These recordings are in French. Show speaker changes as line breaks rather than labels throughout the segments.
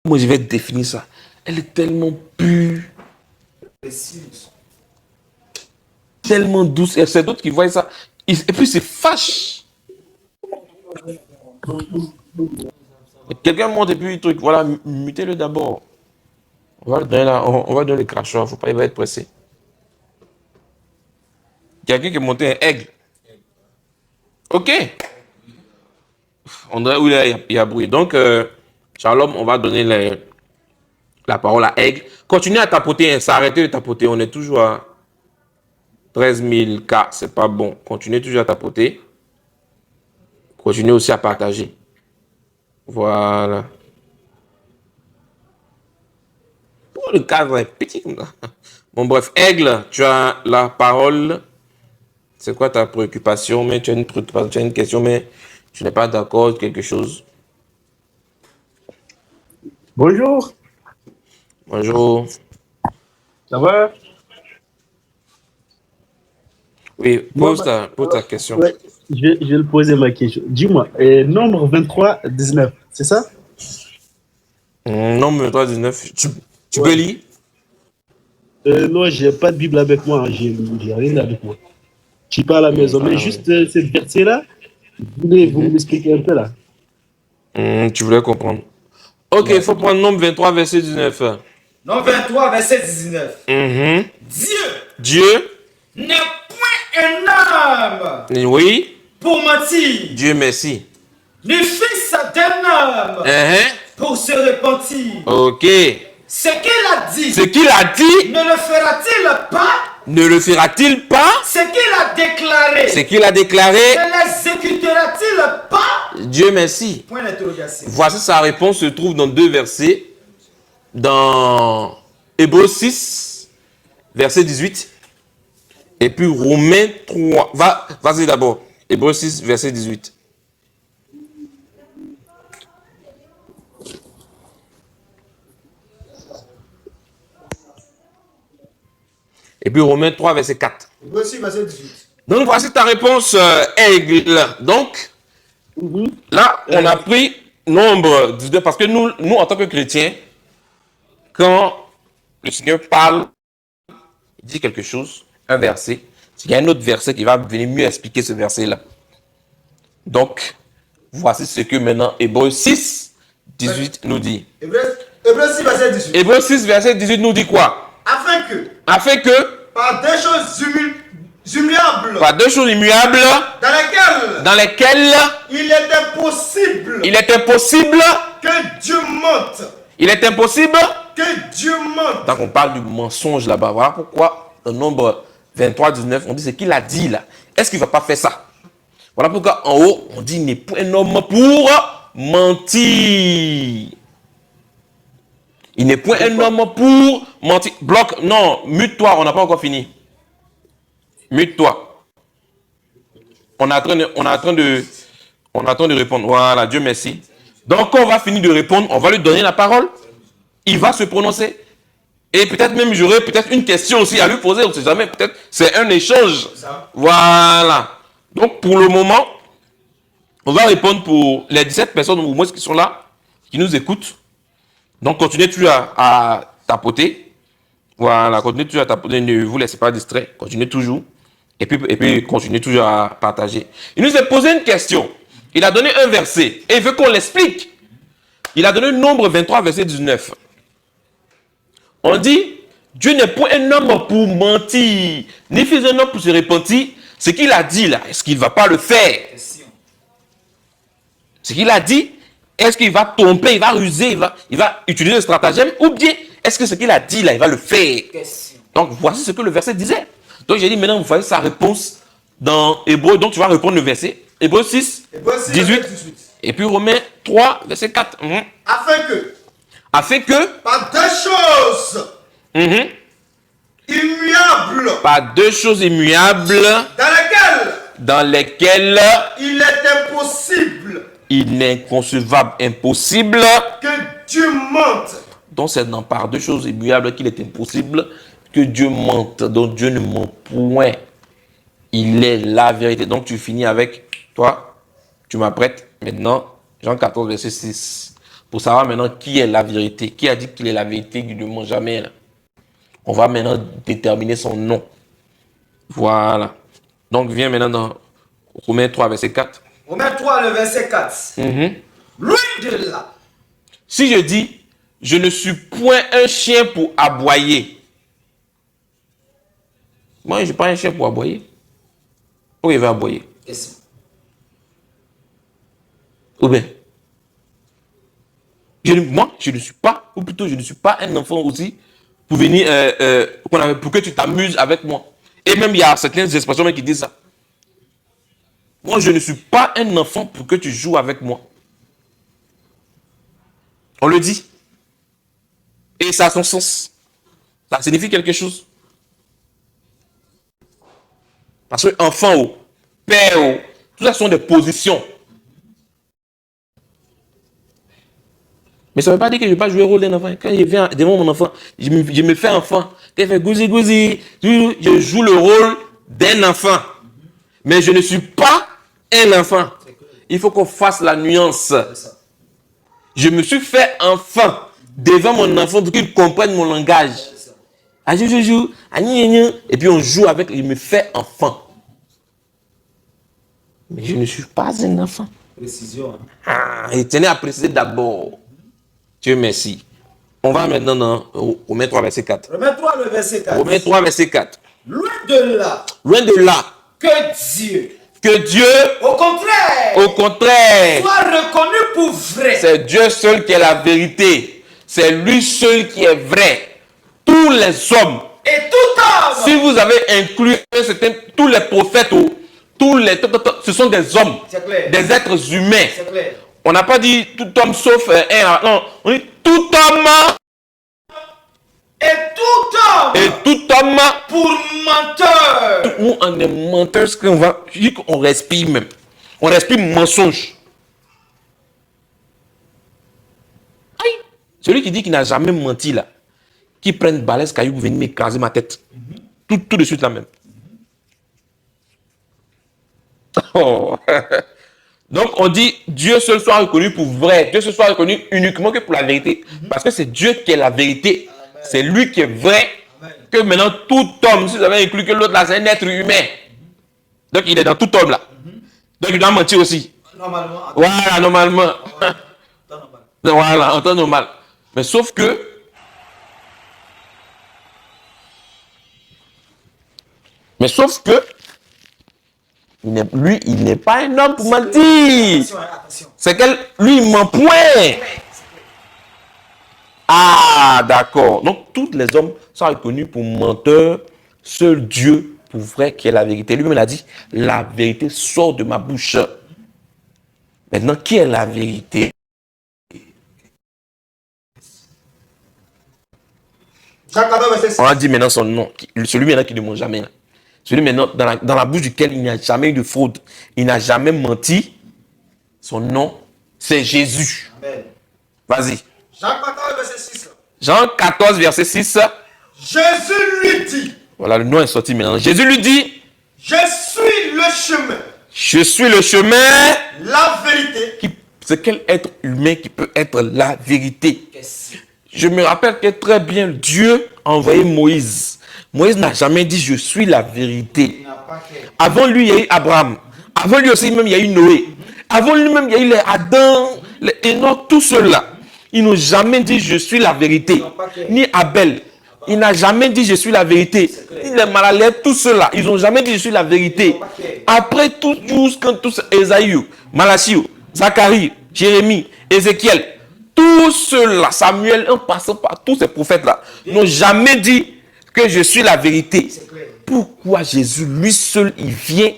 Moi, je vais définir ça. Elle est tellement pure, tellement douce. Et c'est d'autres qui voient ça. Et puis, c'est fâche. Quelqu'un monte et puis, truc, voilà, mutez-le d'abord. On va le donner là, on va donner le cracheur. Faut pas, il va être pressé. Quelqu'un qui est monté un aigle. Ok. On dirait où il y a bruit. Donc, Shalom, on va donner la parole à Aigle. Continuez à tapoter, hein, s'arrêter de tapoter. On est toujours à 13 000 cas. C'est pas bon. Continuez toujours à tapoter. Continuez aussi à partager. Voilà. Oh, le cadre est petit comme ça. Bon, bref, Aigle, tu as la parole. C'est quoi ta préoccupation? Mais tu as une préoccupation, tu as une question, mais tu n'es pas d'accord, quelque chose.
Bonjour,
Bonjour.
ça va?
Oui,
Moi,
pose ta question.
ouais, je vais le poser ma question. Dis-moi, nombre 23, 19, c'est ça?
Nombre 319. Tu peux
Ouais.
lire?
Non, j'ai pas de Bible avec moi, hein, j'ai rien avec moi. Je suis pas à la maison, mais juste cette verset-là, vous m'expliquer un peu là.
Tu voulais comprendre. Ok, il
Ouais.
faut prendre nombre 23, verset 19.
Non 23, verset 19.
Mhm.
Dieu
Dieu,
n'est point un homme
oui,
pour mentir,
Dieu merci.
ni fils d'un homme
Mhm.
pour se repentir.
Ok.
Ce qu'il a dit,
Ce qu'il a dit,
ne le fera-t-il pas?
ne le fera-t-il pas?
Ce qu'il a déclaré,
Ce qu'il a déclaré,
ne l'exécutera-t-il pas?
Dieu merci.
Point d'interrogation.
Voici sa réponse se trouve dans deux versets. Dans Hébreux 6, verset 18. Et puis Romains 3. Vas-y d'abord. Hébreux 6, verset 18. Et puis Romains 3, verset 4.
Voici verset 18.
Donc voici ta réponse, Aigle. Donc, là, on a pris nombre 19, parce que nous, en tant que chrétiens, quand le Seigneur parle, il dit quelque chose, un verset, il y a un autre verset qui va venir mieux expliquer ce verset-là. Donc, voici ce que maintenant Hébreux 6, 18 nous dit.
Hébreux 6, verset 18.
Hébreux 6, verset 18 nous dit quoi? Afin que,
Par deux choses humiliables,
par deux choses immuables,
dans lesquelles
il est impossible,
que Dieu mente.
il est impossible.
Que Dieu mente.
Donc on parle du mensonge là-bas. Voilà pourquoi le nombre 23, 19, on dit ce qu'il a dit là. Est-ce qu'il ne va pas faire ça? Voilà pourquoi en haut, on dit il n'est point un homme pour mentir. Il n'est point un homme pour mentir. Bloc, non, mute-toi, on n'a pas encore fini. Mute-toi. On est en train de répondre. Voilà, Dieu merci. Donc quand on va finir de répondre, on va lui donner la parole. Il va se prononcer. Et peut-être même j'aurai peut-être une question aussi à lui poser. On ne sait jamais. Peut-être c'est un échange. Voilà. Donc pour le moment, on va répondre pour les 17 personnes au moins qui sont là, qui nous écoutent. Donc continuez toujours à tapoter. Voilà, continuez toujours à tapoter. Ne vous laissez pas distrait. Continuez toujours. Et puis continuez toujours à partager. Il nous a posé une question. Il a donné un verset. Et il veut qu'on l'explique. Il a donné le nombre 23, verset 19. On dit, Dieu n'est point un homme pour mentir, ni fils d'un homme pour se repentir. Ce qu'il a dit là, est-ce qu'il ne va pas le faire? Ce qu'il a dit, est-ce qu'il va tromper, il va ruser, il va utiliser le stratagème, ou bien est-ce que ce qu'il a dit là, il va le faire? Donc voici ce que le verset disait. Donc j'ai dit, maintenant vous voyez sa réponse dans Hébreu, donc tu vas répondre le verset. Hébreu 6, 18, et puis Romains 3, verset 4. Afin que,
Par deux choses immuables,
par deux choses immuables, dans lesquelles
il est impossible
il n'est inconcevable, impossible.
que Dieu mente.
Donc c'est dans par deux choses immuables qu'il est impossible que Dieu mente. Donc Dieu ne ment point. Il est la vérité. Donc tu finis avec toi. Tu m'apprêtes maintenant Jean 14, verset 6. pour savoir maintenant qui est la vérité. Qui a dit qu'il est la vérité, qu'il ne ment jamais. Là. On va maintenant déterminer son nom. Voilà. Donc, viens maintenant dans Romains 3, verset 4.
Romains 3, le verset 4. Loin de là.
Si je dis, je ne suis point un chien pour aboyer. Moi, je ne suis pas un chien pour aboyer. Pourquoi il va aboyer?
Question.
Ou bien, moi, je ne suis pas, ou plutôt, je ne suis pas un enfant aussi pour venir, pour que tu t'amuses avec moi. Et même, il y a certaines expressions même qui disent ça. Moi, je ne suis pas un enfant pour que tu joues avec moi. On le dit. Et ça a son sens. Ça signifie quelque chose. Parce que enfant ou père ou, tout ça sont des positions. Mais ça ne veut pas dire que je ne vais pas jouer le rôle d'un enfant. Quand je viens devant mon enfant, je me fais enfant. Quand il fait gouzi gouzi, je joue le rôle d'un enfant. Mais je ne suis pas un enfant. Il faut qu'on fasse la nuance. Je me suis fait enfant devant mon enfant pour qu'il comprenne mon langage. Ah, je joue, et puis on joue avec, il me fait enfant. Mais je ne suis pas un enfant.
Précision.
Et tenez à préciser d'abord. Dieu merci. On va maintenant dans Romains 3, verset 4.
Romains 3, le verset 4.
Romains 3, verset 4.
Loin de là.
Loin de là.
Que Dieu,
au contraire,
soit reconnu pour vrai.
C'est Dieu seul qui est la vérité. C'est lui seul qui est vrai. Tous les hommes.
Et tout homme.
Si vous avez inclus tous les prophètes, ce sont des hommes, des êtres humains.
C'est clair.
On n'a pas dit tout homme sauf un. Non, on dit tout homme.
Et
tout homme.
pour menteur.
Nous, on est menteurs, on respire même. On respire mensonge. Aïe. Celui qui dit qu'il n'a jamais menti là, qui prenne balèze caillou pour venir m'écraser ma tête. Tout de suite là même. Oh. Donc on dit Dieu seul soit reconnu pour vrai. Dieu seul soit reconnu uniquement que pour la vérité. Parce que c'est Dieu qui est la vérité. C'est lui qui est vrai.
Amen.
Que maintenant tout homme, si vous avez inclus que l'autre là, c'est un être humain. Donc il est dans tout homme là. Donc il doit mentir aussi.
Normalement.
Voilà, normalement.
Normal.
Voilà, en temps normal. Mais sauf que lui, il n'est pas un homme pour mentir.
Attention.
C'est que lui, il ment point. Ah, d'accord. Donc, tous les hommes sont reconnus pour menteurs. Seul Dieu pour vrai qui est la vérité. Lui-même, il a dit, la vérité sort de ma bouche. Maintenant, qui est la vérité?
Jean 14, verset 6.
On a dit maintenant son nom. Celui maintenant qui ne ment jamais. Celui maintenant dans la bouche duquel il n'y a jamais eu de fraude. Il n'a jamais menti. Son nom, c'est Jésus.
Amen.
Vas-y.
Jean 14, verset 6.
Jean 14, verset 6.
Jésus lui dit.
Voilà, le nom est sorti maintenant. Jésus lui dit,
Je suis le chemin,
je suis le chemin.
la vérité.
C'est quel être humain qui peut être la vérité? Je me rappelle que très bien, Dieu a envoyé Moïse. Moïse n'a jamais dit, je suis la vérité. Avant lui, il y a eu Abraham. Avant lui aussi, même, il y a eu Noé. Avant lui-même, il y a eu les Adam, les Enoch, tous ceux-là. Ils n'ont jamais dit, je suis la vérité. Ni Abel. Il n'a jamais dit, je suis la vérité. Ni les Malalètes, tous ceux-là. Ils n'ont jamais dit, je suis la vérité. Après tous, Esaïe, Malachie, Zacharie, Jérémie, Ézéchiel, tous ceux-là, Samuel, en passant par tous ces prophètes-là, n'ont jamais dit que je suis la vérité. Pourquoi Jésus, lui seul, il vient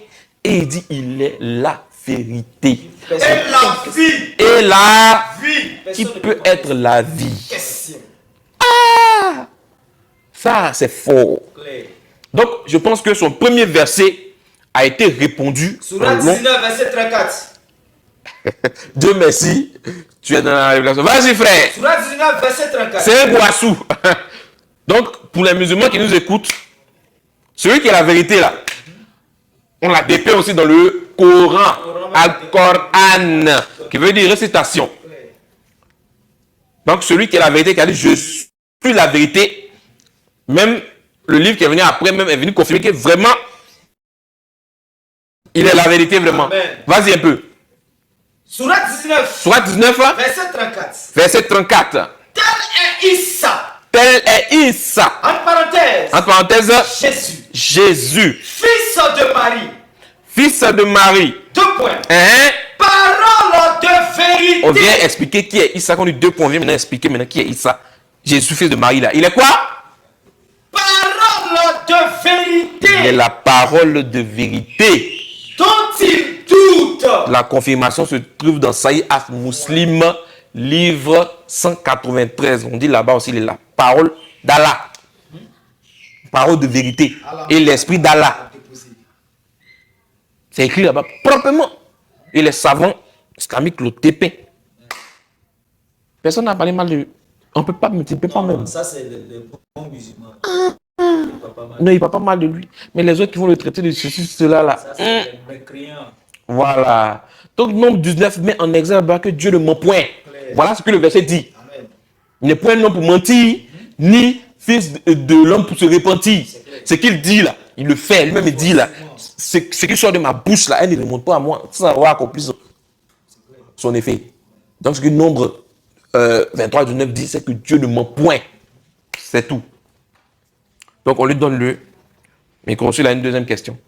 et il dit, il est la vérité.
Et la vie.
Et la
Vie.
qui peut être la vie.
Question.
Ça, c'est fort.
Clair.
Donc, je pense que son premier verset a été répondu.
Surat 19, verset 34.
Dieu merci, tu es dans la révélation. Vas-y, frère.
Surat 19, verset 34.
C'est un boissou. Donc, pour les musulmans qui nous écoutent, celui qui est la vérité là, on l'a dépeint aussi dans le Coran, Al-Coran, qui veut dire récitation. Donc, celui qui est la vérité, qui a dit, je suis la vérité, même le livre qui est venu après, même est venu confirmer que vraiment, il est la vérité, vraiment. Vas-y un peu.
Sourate 19.
Sourate 19,
verset 34.
verset 34.
Tel est Issa.
Tel est Issa.
Entre parenthèses.
Jésus.
Jésus. Fils de Marie.
Fils de Marie.
2 points.
Parole
de vérité.
On vient expliquer qui est Issa. On dit 2 points. On vient maintenant expliquer qui est Issa. Jésus, fils de Marie, là. Il est quoi?
Parole de vérité.
Il est la parole de vérité.
Dont il doute.
La confirmation se trouve dans Sahih al-Muslim, livre 193. On dit là-bas aussi, il est la parole d'Allah. Parole de vérité. Et l'esprit d'Allah. C'est écrit là-bas proprement. Et les savants islamiques le TP. Personne n'a parlé mal de lui. On ne peut pas multiplier pas même.
Ça, c'est le bon musulman.
Non, il ne parle pas mal de lui. Mais les autres qui vont le traiter de ceci, cela là.
Ça, c'est le mécréant.
Voilà. Donc, nombre 19 met en exergue que Dieu ne ment point. Voilà ce que le verset dit.
Amen.
Il n'est point un homme pour mentir, ni fils de l'homme pour se repentir. Ce qu'il dit là, il le fait. Lui-même il dit là. Ce qui sort de ma bouche là, elle ne remonte pas à moi. Ça va accompli son effet. Donc, ce que nombre 23 du 9 dit, c'est que Dieu ne ment point. C'est tout. Donc, on lui donne le micro. Il a une deuxième question.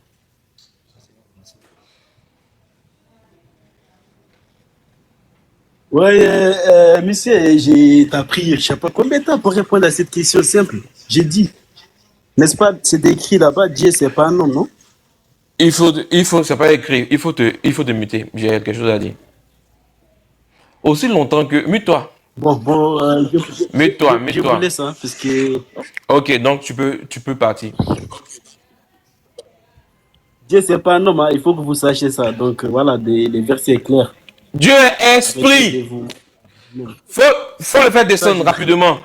Ouais, monsieur, j'ai pris, je ne sais pas combien de temps pour répondre à cette question simple. J'ai dit, n'est-ce pas, c'est écrit là-bas, Dieu, c'est pas un homme, non?
Il faut, c'est pas écrit, il faut te muter. J'ai quelque chose à dire. Aussi longtemps que, mute-toi.
Bon,
Mute-toi.
je vous laisse, hein, parce que
Ok, donc tu peux partir.
Dieu, c'est pas un homme, hein, il faut que vous sachiez ça. Donc, voilà, les versets clairs.
Dieu est esprit. Faut le faire descendre rapidement.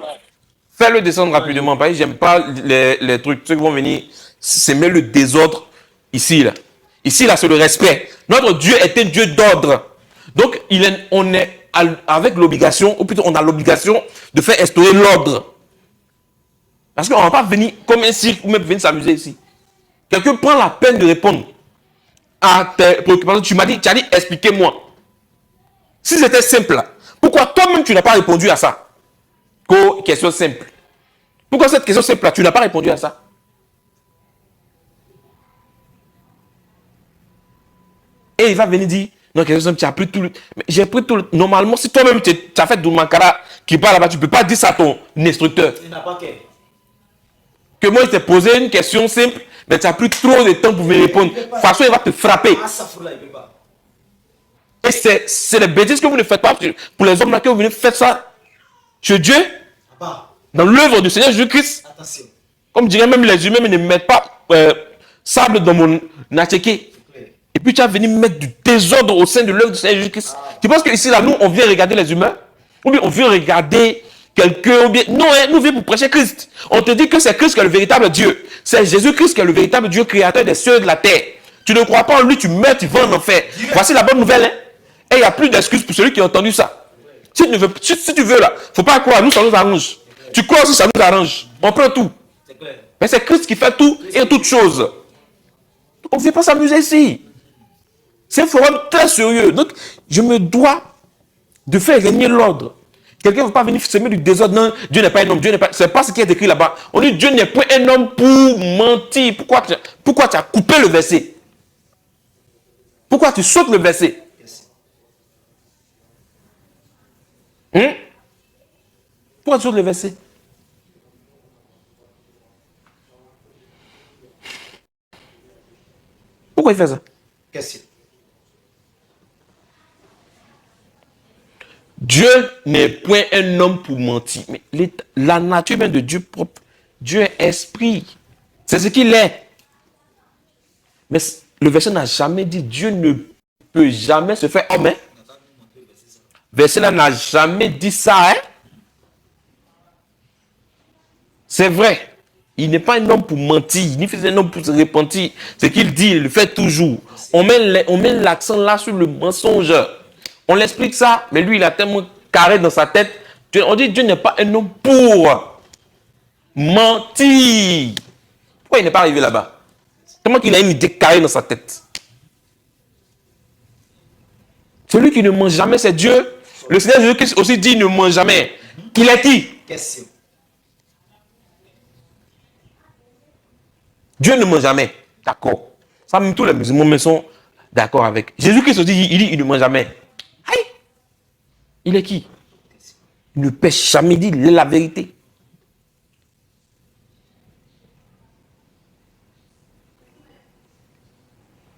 Fais-le descendre rapidement. Parce que j'aime pas les trucs. Ceux qui vont venir s'aimer le désordre ici, là. Ici, là, c'est le respect. Notre Dieu est un Dieu d'ordre. Donc, on est avec l'obligation, ou plutôt on a l'obligation de faire instaurer l'ordre. Parce qu'on ne va pas venir comme un cirque ou même venir s'amuser ici. Quelqu'un prend la peine de répondre à tes préoccupations. Tu as dit, expliquez-moi. Si c'était simple, là, pourquoi toi-même tu n'as pas répondu à ça? Question simple. Pourquoi cette question simple là, tu n'as pas répondu à ça? Et il va venir dire, non, question simple, tu as pris tout le... J'ai pris tout le... Normalement, si toi-même tu as fait Doulmankara qui parle là-bas, tu ne peux pas dire ça à ton instructeur.
Il n'a pas
que moi, je t'ai posé une question simple, mais tu as pris trop de temps pour me répondre. De toute façon, il va te frapper. Et c'est les bêtises que vous ne faites pas pour les hommes là que vous venez faire ça chez Dieu, dans l'œuvre du Seigneur Jésus-Christ. Comme dirait même les humains, mais ne mettent pas sable dans mon natchéké. Et puis tu vas venir mettre du désordre au sein de l'œuvre du Seigneur Jésus-Christ. Tu penses que ici là, nous, on vient regarder les humains? Ou bien on vient regarder quelqu'un? Ou bien non, hein, nous venons pour prêcher Christ. On te dit que c'est Christ qui est le véritable Dieu. C'est Jésus-Christ qui est le véritable Dieu, créateur des cieux et de la terre. Tu ne crois pas en lui, tu meurs, tu vas en enfer. Voici la bonne nouvelle. Hein? Et il n'y a plus d'excuses pour celui qui a entendu ça. Si tu veux là, il ne faut pas croire, nous ça nous arrange. Tu crois aussi ça nous arrange. On prend tout. Mais c'est Christ qui fait tout et toutes choses. On ne vient pas s'amuser ici. C'est un forum très sérieux. Donc, je me dois de faire régner l'ordre. Quelqu'un ne va pas venir semer du désordre. Non, Dieu n'est pas un homme. Dieu n'est pas... C'est pas ce qui est écrit là-bas. On dit Dieu n'est pas un homme pour mentir. Pourquoi tu as coupé le verset? Pourquoi tu sautes le verset? Pourquoi tu sautes le verset? Pourquoi il fait ça?
Question.
Dieu n'est point un homme pour mentir. Mais la nature même de Dieu propre, Dieu est esprit. C'est ce qu'il est. Mais le verset n'a jamais dit Dieu ne peut jamais se faire homme. Hein? Verset là n'a jamais dit ça. Hein? C'est vrai. Il n'est pas un homme pour mentir, ni un homme pour se repentir. Ce qu'il dit, il le fait toujours. On met l'accent là sur le mensonge. On l'explique ça, mais lui, il a tellement carré dans sa tête On dit Dieu n'est pas un homme pour mentir. Pourquoi il n'est pas arrivé là-bas? Tellement qu'il a une idée carrée dans sa tête. Celui qui ne mange jamais, c'est Dieu. Le Seigneur Jésus-Christ aussi dit ne mange jamais. Qu'il est qui?
Question.
Dieu ne mange jamais. D'accord. Ça, même tous les musulmans sont d'accord avec. Jésus-Christ aussi, il dit il ne mange jamais. Aïe. Il est qui? Il ne pêche jamais, il dit il est la vérité.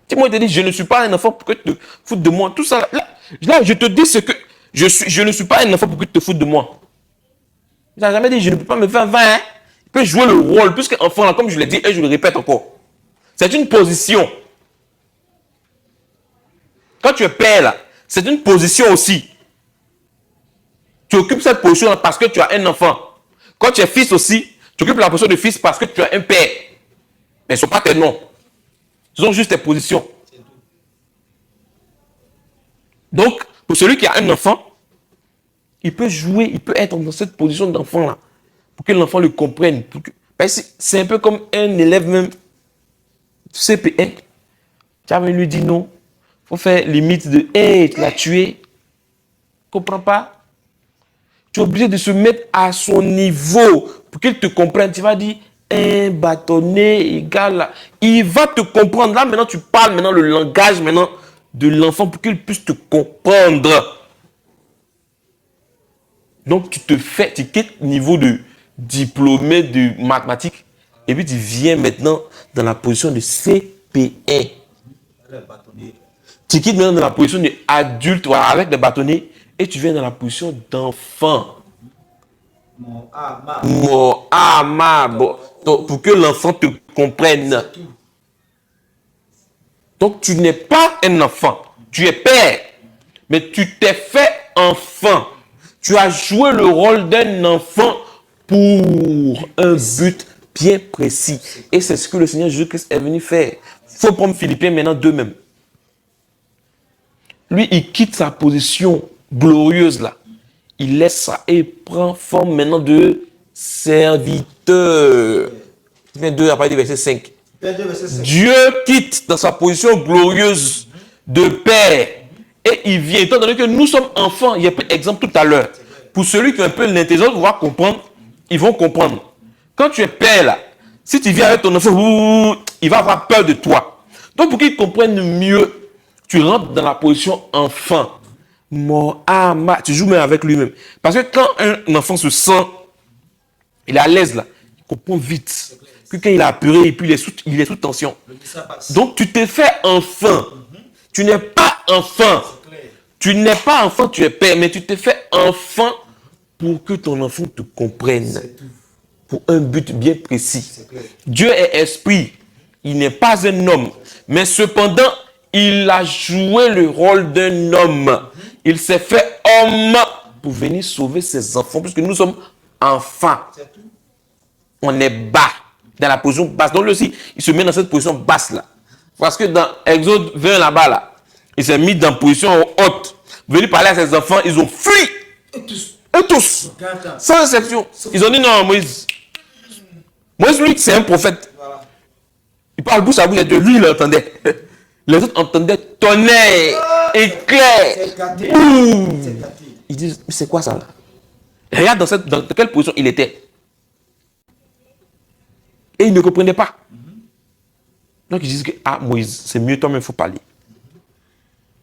Si moi je te dis, je ne suis pas un enfant pour que tu te foutes de moi. Tout ça, là, je te dis ce que je ne suis pas un enfant pour que tu te foutes de moi. Il n'a jamais dit, je ne peux pas me faire 20. Hein? Il peut jouer le rôle, puisque enfant, là, comme je l'ai dit, et je le répète encore. C'est une position. Quand tu es père, là, c'est une position aussi. Tu occupes cette position parce que tu as un enfant. Quand tu es fils aussi, tu occupes la position de fils parce que tu as un père. Mais ce ne sont pas tes noms. Ce sont juste tes positions. Donc, pour celui qui a un enfant, il peut jouer, il peut être dans cette position d'enfant-là. Pour que l'enfant le comprenne. C'est un peu comme un élève même CP1. Tu vas lui dire non. Il faut faire limite de hey, tu l'as tué. Tu ne comprends pas? Tu es obligé de se mettre à son niveau pour qu'il te comprenne. Tu vas dire un bâtonnet égal. Il va te comprendre. Là, maintenant, tu parles maintenant le langage maintenant de l'enfant pour qu'il puisse te comprendre. Donc, tu quittes le niveau de diplômé de mathématiques et puis tu viens maintenant dans la position de CP1. Tu quittes maintenant dans la position d'adulte avec des bâtonnets et tu viens dans la position d'enfant. Pour que l'enfant te comprenne. Donc, tu n'es pas un enfant. Tu es père. Mais tu t'es fait enfant. Tu as joué le rôle d'un enfant pour un but bien précis. Et c'est ce que le Seigneur Jésus-Christ est venu faire. Il faut prendre Philippiens maintenant 2 même. Lui, il quitte sa position glorieuse là. Il laisse ça et prend forme maintenant de serviteur. Philippiens 2 à partir du verset 5. Dieu quitte dans sa position glorieuse de père et il vient, étant donné que nous sommes enfants, il y a pris exemple tout à l'heure. Pour celui qui a un peu l'intelligence, va comprendre, ils vont comprendre. Quand tu es père là, si tu viens avec ton enfant, il va avoir peur de toi. Donc pour qu'il comprenne mieux, tu rentres dans la position enfant. Tu joues même avec lui-même. Parce que quand un enfant se sent, il est à l'aise là, il comprend vite. Que quand il est apuré et puis il est sous tension. Donc tu t'es fait enfant. Tu n'es pas enfant. Tu n'es pas enfant, tu es père, mais tu t'es fait enfant pour que ton enfant te comprenne. Pour un but bien précis. Dieu est esprit. Il n'est pas un homme. Mais cependant, il a joué le rôle d'un homme. Il s'est fait homme pour venir sauver ses enfants, puisque nous sommes enfants. On est bas, dans la position basse. Donc lui aussi, il se met dans cette position basse là. Parce que dans Exode 20 là-bas, là, il s'est mis dans la position haute. Venu parler à ses enfants, ils ont fui. Eux tous. Sans exception. Ils ont dit non, Moïse. Moïse, lui, c'est un prophète. Il parle bouche à bouche de lui, il entendait. Les autres entendaient tonnerre, éclair. Boum. Ils disent, mais c'est quoi ça là? Regarde dans quelle position il était. Et ils ne comprenaient pas. Donc ils disent que, ah Moïse, c'est mieux toi-même, il faut parler.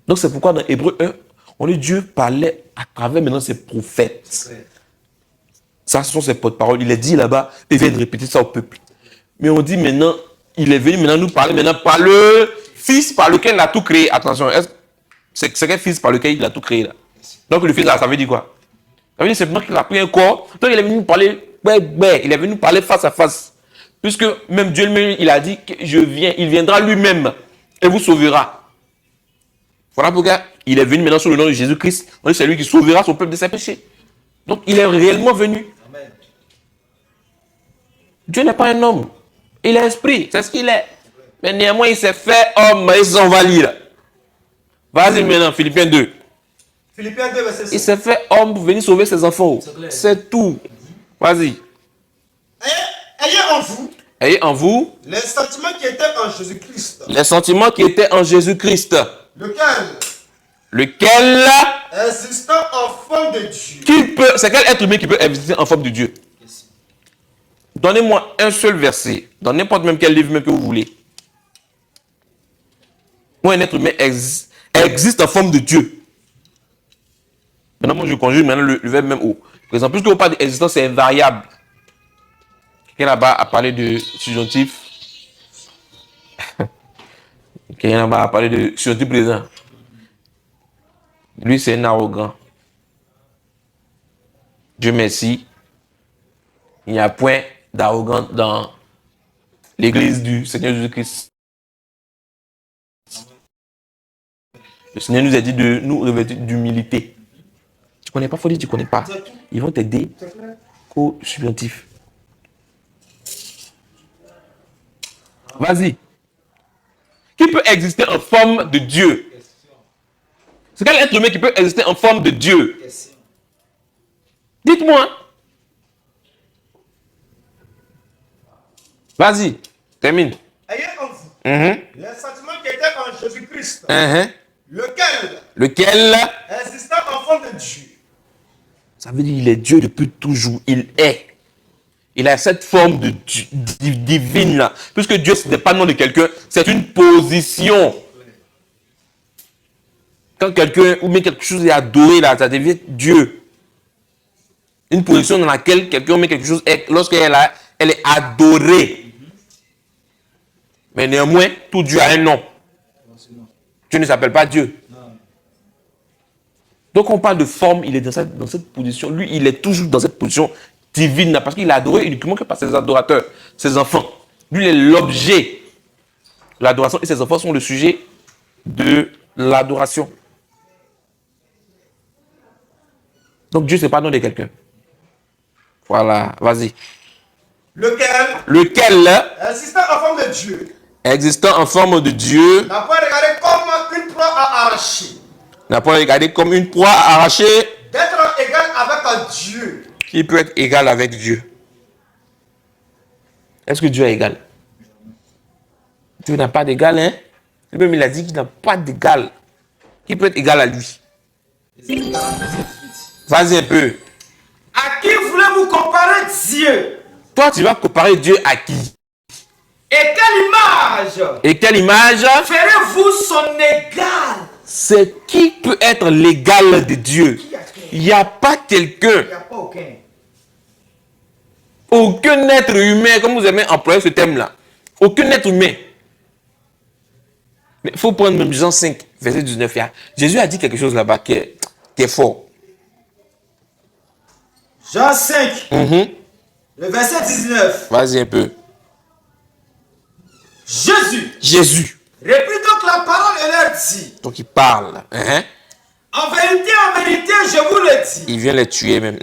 Donc c'est pourquoi dans Hébreu 1, on dit Dieu parlait à travers maintenant ses prophètes. Ça, ce sont ses porte-paroles. Il est dit là-bas, il vient de répéter ça au peuple. Mais on dit maintenant, il est venu maintenant nous parler maintenant par le Fils par lequel il a tout créé. Attention, c'est quel Fils par lequel il a tout créé là? Donc le Fils là, ça veut dire quoi? Ça veut dire simplement qu'il a pris un corps. Donc il est venu nous parler, il est venu nous parler face à face. Puisque même Dieu lui-même, il a dit que je viens, il viendra lui-même et vous sauvera. Voilà pourquoi il est venu maintenant sous le nom de Jésus-Christ. On dit c'est lui qui sauvera son peuple de ses péchés. Donc il est réellement venu. Amen. Dieu n'est pas un homme. Il est esprit, c'est ce qu'il est. Mais néanmoins, il s'est fait homme. Et ça, on va lire. Vas-y maintenant, Philippiens 2.
Philippiens 2, verset 5.
Il s'est fait homme pour venir sauver ses enfants. C'est tout. Vas-y.
Ayez en vous
Ayez en vous
les sentiments qui étaient en Jésus-Christ,
les sentiments qui étaient en Jésus-Christ, lequel
existant en forme de Dieu.
c'est quel être humain qui peut exister en forme de Dieu? Donnez-moi un seul verset, dans n'importe même quel livre même que vous voulez, où un être humain existe en forme de Dieu. Maintenant, moi, je conjugue maintenant le verbe même au. Par exemple, puisque vous parlez d'existence, c'est invariable. Quelqu'un là-bas a parlé de subjonctif. Quelqu'un là-bas a parlé de subjonctif présent. Lui, c'est un arrogant. Dieu merci. Il n'y a point d'arrogant dans l'église du Seigneur Jésus-Christ. Le Seigneur nous a dit de nous revêtir d'humilité. Tu connais pas, faut dire tu connais pas. Ils vont t'aider qu'au subjonctif. Vas-y. Qui peut exister en forme de Dieu? C'est quel être humain qui peut exister en forme de Dieu? Dites-moi. Vas-y, termine.
Ayez en vous les sentiments qui étaient en Jésus-Christ,
lequel
existant en forme de Dieu.
Ça veut dire qu'il est Dieu depuis toujours. Il est. Il a cette forme de divine là. Puisque Dieu, ce n'est pas le nom de quelqu'un, c'est une position. Quand quelqu'un ou bien quelque chose est adoré là, ça devient Dieu. Une position dans laquelle quelqu'un ou bien quelque chose est, lorsqu'elle elle est adorée. Mais néanmoins, tout Dieu a un nom. Dieu ne s'appelle pas Dieu. Donc on parle de forme, il est dans cette position. Lui, il est toujours dans cette position divine là, parce qu'il est adoré uniquement que par ses adorateurs, ses enfants. Lui, il est l'objet de l'adoration et ses enfants sont le sujet de l'adoration. Donc Dieu, c'est pas le nom de quelqu'un. Voilà, vas-y. Lequel
existant en forme de Dieu.
Existant en forme de Dieu.
N'a pas regardé comme une proie à arracher.
N'a pas regardé comme une proie à arracher.
D'être égal avec un Dieu.
Qui peut être égal avec Dieu? Est-ce que Dieu est égal? Dieu n'a pas d'égal, hein? Lui-même, il a dit qu'il n'a pas d'égal. Qui peut être égal à lui? Vas-y un peu.
À qui voulez-vous comparer Dieu?
Toi, tu vas comparer Dieu à qui?
Et quelle image?
Et quelle image?
Ferez-vous son égal?
C'est qui peut être l'égal de Dieu? Il n'y a pas quelqu'un.
Il n'y a pas aucun.
Aucun être humain, comme vous aimez employer ce thème-là. Aucun être humain. Mais il faut prendre même Jean 5, verset 19. Jésus a dit quelque chose là-bas qui est fort.
Jean 5, le verset 19.
Vas-y un peu.
Jésus reprit donc la parole et leur dit.
Donc il parle.
En vérité, je vous le dis.
Il vient les tuer même.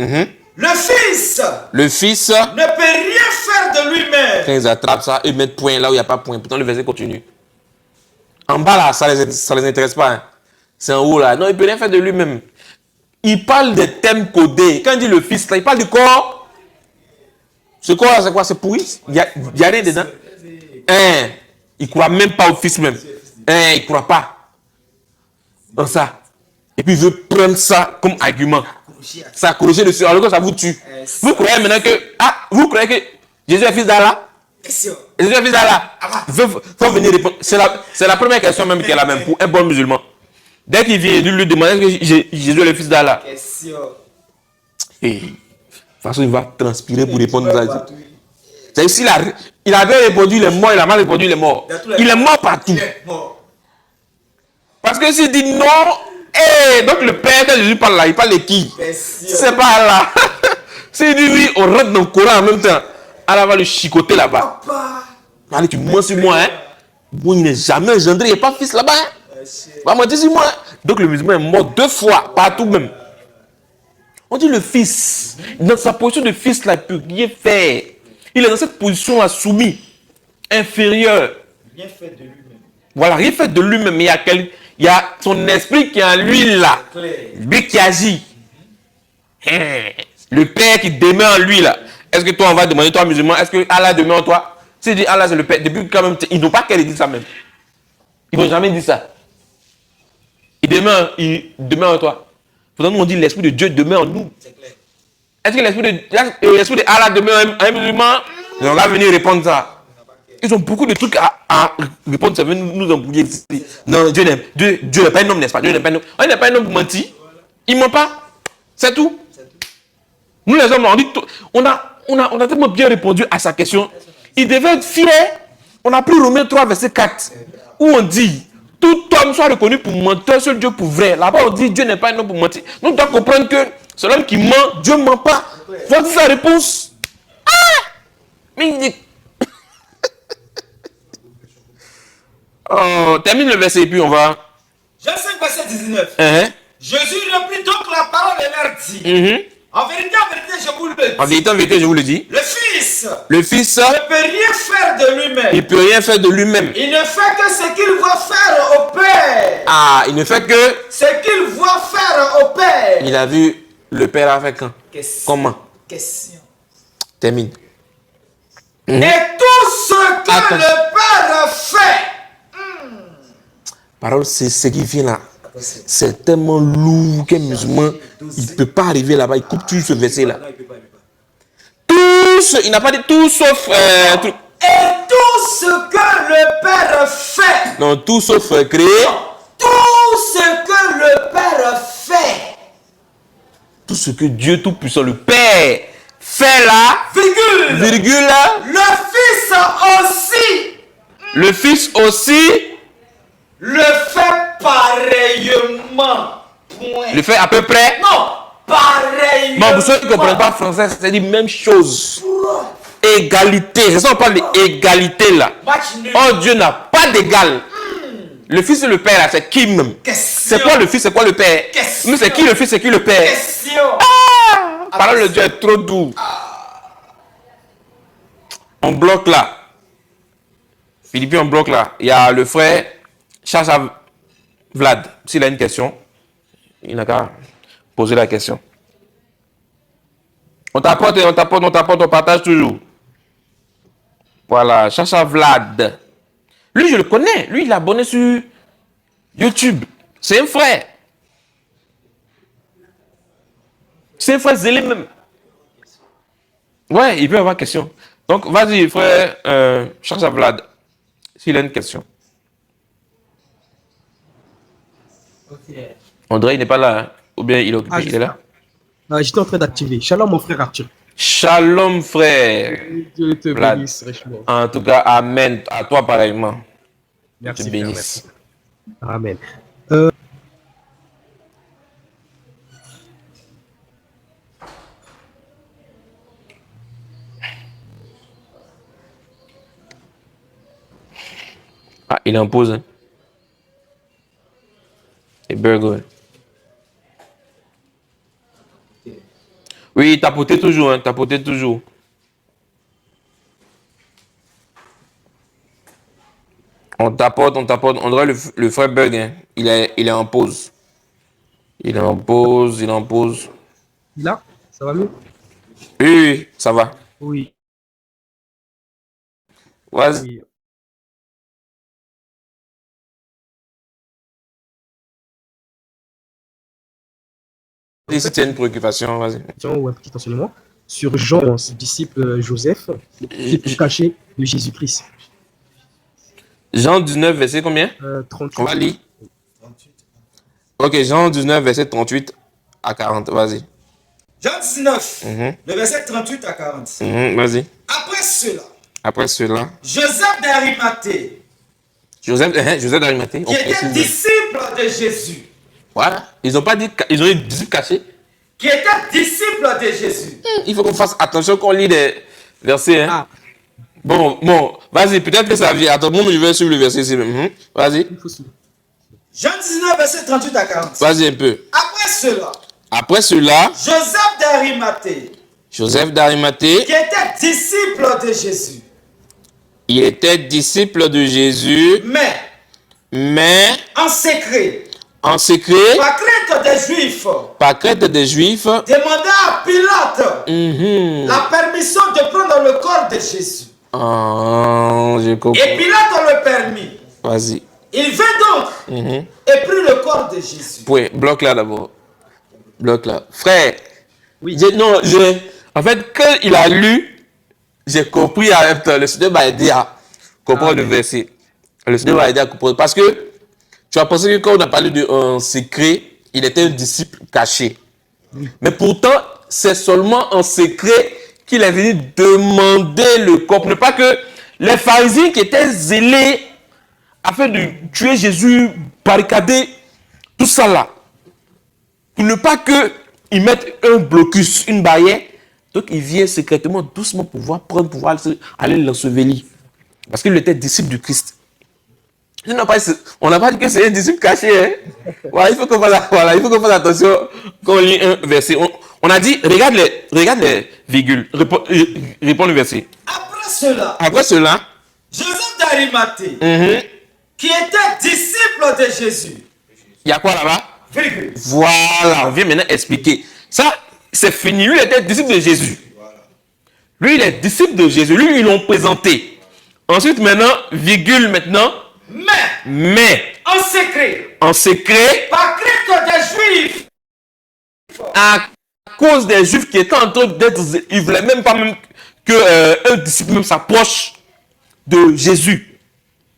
Le Fils ne peut rien faire de lui-même.
Quand ils attrapent ça, ils mettent point là où il n'y a pas point. Pourtant le verset continue. En bas là, ça les intéresse pas. Hein. C'est en haut là. Non, il ne peut rien faire de lui-même. Il parle des thèmes codés. Quand il dit le Fils, là, il parle du corps. Ce corps là, c'est quoi? C'est pourri. Il y a rien dedans. Il ne croit même pas au Fils même. Il ne croit pas. Dans ça. Et puis il veut prendre ça comme argument. S'accrocher dessus. Alors que ça vous tue. Vous croyez maintenant que... vous croyez que Jésus est fils d'Allah? Jésus est fils d'Allah. Faut venir répondre. C'est la première question même qu'elle a même pour un bon musulman. Dès qu'il vient, il lui demande est-ce que Jésus est le fils d'Allah? Et de toute façon, il va transpirer pour répondre à ça. C'est-à-dire il avait répondu, il est mort, il a mal répondu, il est mort. Il est mort partout. Parce que s'il dit non, donc le Père, quand Jésus parle là, il parle de qui? C'est pas Allah. S'il dit oui, on rentre dans le Coran en même temps. Allah va le chicoter là-bas. Allez, tu mens sur moi, hein? Bon, il n'est jamais engendré, il n'est pas fils là-bas, hein? Va mentir sur moi. Hein? Donc le musulman est mort 2 fois, partout même. On dit le fils, dans sa position de fils là, il ne peut rien faire. Il est dans cette position là, soumis, inférieur.
Rien fait de lui-même.
Voilà, rien fait de lui-même, mais Il y a son esprit qui est en lui là. Lui qui agit. Le Père qui demeure en lui là. Est-ce que toi, on va demander, toi musulman, est-ce que Allah demeure en toi? Si dit Allah c'est le Père, depuis quand même, ils n'ont pas qu'à dire ça même. Ils ne vont jamais dire ça. Il demeure en toi. Pourtant, nous on dit l'esprit de Dieu demeure en nous. Est-ce que l'esprit de Allah demeure en un musulman? On va venir répondre ça. Ils ont beaucoup de trucs à répondre. Ça veut nous embrouiller ici. Non, Dieu n'est pas un homme, n'est-ce pas? Dieu n'est pas un homme. Il n'est pas un homme menti. Il ne ment pas. C'est tout. Nous les hommes, on dit tout. On a tellement bien répondu à sa question. Il devait être fier. On a pris Romains 3, verset 4, où on dit tout homme soit reconnu pour menteur, seul Dieu pour vrai. Là-bas, on dit Dieu n'est pas un homme pour mentir. Nous devons comprendre que c'est l'homme qui ment, Dieu ne ment pas. Voici sa réponse. Ah! Mais il dit. Oh, termine le verset et puis on va.
Jean 5, verset 19. Jésus reprit donc la parole et leur dit. En vérité, je vous le dis.
En vérité, je vous le dis.
Le Fils
ne
peut rien faire de lui-même.
Il peut rien faire de lui-même.
Il ne fait que ce qu'il voit faire au Père.
Ah, il ne fait que
ce qu'il voit faire au Père.
Il a vu le Père avec quand? Comment?
Question.
Termine.
Et tout ce que le Père fait.
Parole, c'est ce qui vient là. C'est tellement lourd qu'un musulman, il ne peut pas arriver là-bas. Il coupe tout ce verset-là. Il n'a pas dit tout sauf...
Et tout ce que le Père fait.
Non, tout sauf créer.
Tout ce que le Père fait.
Tout ce que Dieu Tout-Puissant, le Père, fait là. Virgule.
Le Fils aussi.
Le Fils aussi.
Le fait pareillement. Point.
Le fait à peu près.
Non, pareillement.
Bon, pour ceux qui ne comprennent pas français, c'est dit même chose. Égalité. C'est ça, on parle d'égalité là. Oh, Dieu n'a pas d'égal. Le Fils et le Père là, c'est qui même? C'est quoi le Fils, c'est quoi le Père? Mais c'est qui le Fils, c'est qui le Père?
Question.
Ah, parole de Dieu est trop doux. On bloque là. Philippe, on bloque là. Il y a le frère Charles Vlad. S'il a une question, il n'a qu'à poser la question. On t'apporte, on partage toujours. Voilà, Chacha Vlad. Lui, je le connais. Lui, il est abonné sur YouTube. C'est un frère. C'est un frère zélé même. Ouais, il peut avoir question. Donc, vas-y, frère Chacha Vlad. S'il a une question. André, il n'est pas là. Hein? Ou bien il est occupé, il est là?
J'étais en train d'activer. Shalom, mon frère Arthur.
Shalom, frère.
Dieu te
Vlad.
bénisse richement.
En tout cas, amen. À toi pareillement.
Merci.
Te bénisse.
Amen.
Ah, il est en pause. Hein? Et burger. Oui, tapoter toujours, hein, tapoter toujours. On tapote. On dirait le frère Bug, hein. Il est en pause. Il est en pause.
Là, ça va mieux?
Oui, ça va.
Oui.
Vas-y.
Oui.
Si tu as une préoccupation, vas-y.
Ou un petit enseignement sur Jean, son disciple Joseph, le disciple caché de Jésus-Christ.
Jean 19, verset combien?
38.
On va lire. Ok, Jean 19, verset 38 à 40, vas-y.
Jean 19, le verset 38 à 40.
Vas-y.
Après cela, Joseph d'Arimathée.
Joseph d'Arimathée.
Qui était disciple de Jésus.
Voilà. Ils ont pas dit, ils ont dit disciple caché.
Qui était disciple de Jésus.
Il faut qu'on fasse attention quand on lit des versets. Hein. Ah. Bon, vas-y, peut-être que ça vient. Attends, moi, je vais suivre le verset ici. Vas-y.
Jean 19, verset 38 à 40.
Vas-y un peu.
Après cela,
Joseph d'Arimathée.
Qui était disciple de Jésus.
Il était disciple de Jésus. Mais
en secret,
par crainte des Juifs,
demanda à Pilate la permission de prendre le corps de Jésus.
Je comprends.
Et Pilate le permit.
Vas-y.
Il vint donc et prit le corps de Jésus.
Oui, bloque là d'abord. Bloque là. Frère,
Oui.
en fait, quand il a lu, j'ai compris en même temps. Le Seigneur m'a aidé à comprendre le verset. Le Seigneur m'a aidé à comprendre. Parce que tu as pensé que quand on a parlé d'un secret, il était un disciple caché. Mais pourtant, c'est seulement en secret qu'il est venu demander le corps. Ne pas que les pharisiens qui étaient zélés afin de tuer Jésus, barricader, tout ça là. Pour ne pas qu'ils mettent un blocus, une barrière. Donc il vient secrètement, doucement, pouvoir aller l'ensevelir. Parce qu'il était disciple du Christ. On n'a pas dit que c'est un disciple caché. Hein? Voilà, il faut qu'on fasse attention quand on lit un verset. On a dit, regarde les virgules. Réponds le verset.
Après cela,
Joseph
d'Arimathée, qui était disciple de Jésus.
Il y a quoi là-bas?
Virgule.
Voilà, on vient maintenant expliquer. Ça, c'est fini. Lui, il était disciple de Jésus. Lui, il est disciple de Jésus. Lui, ils l'ont présenté. Ensuite, maintenant, virgule maintenant. Mais, en secret,
par crainte des Juifs,
à cause des Juifs qui étaient en train d'être, ils ne voulaient même pas qu'un disciple même s'approche de Jésus.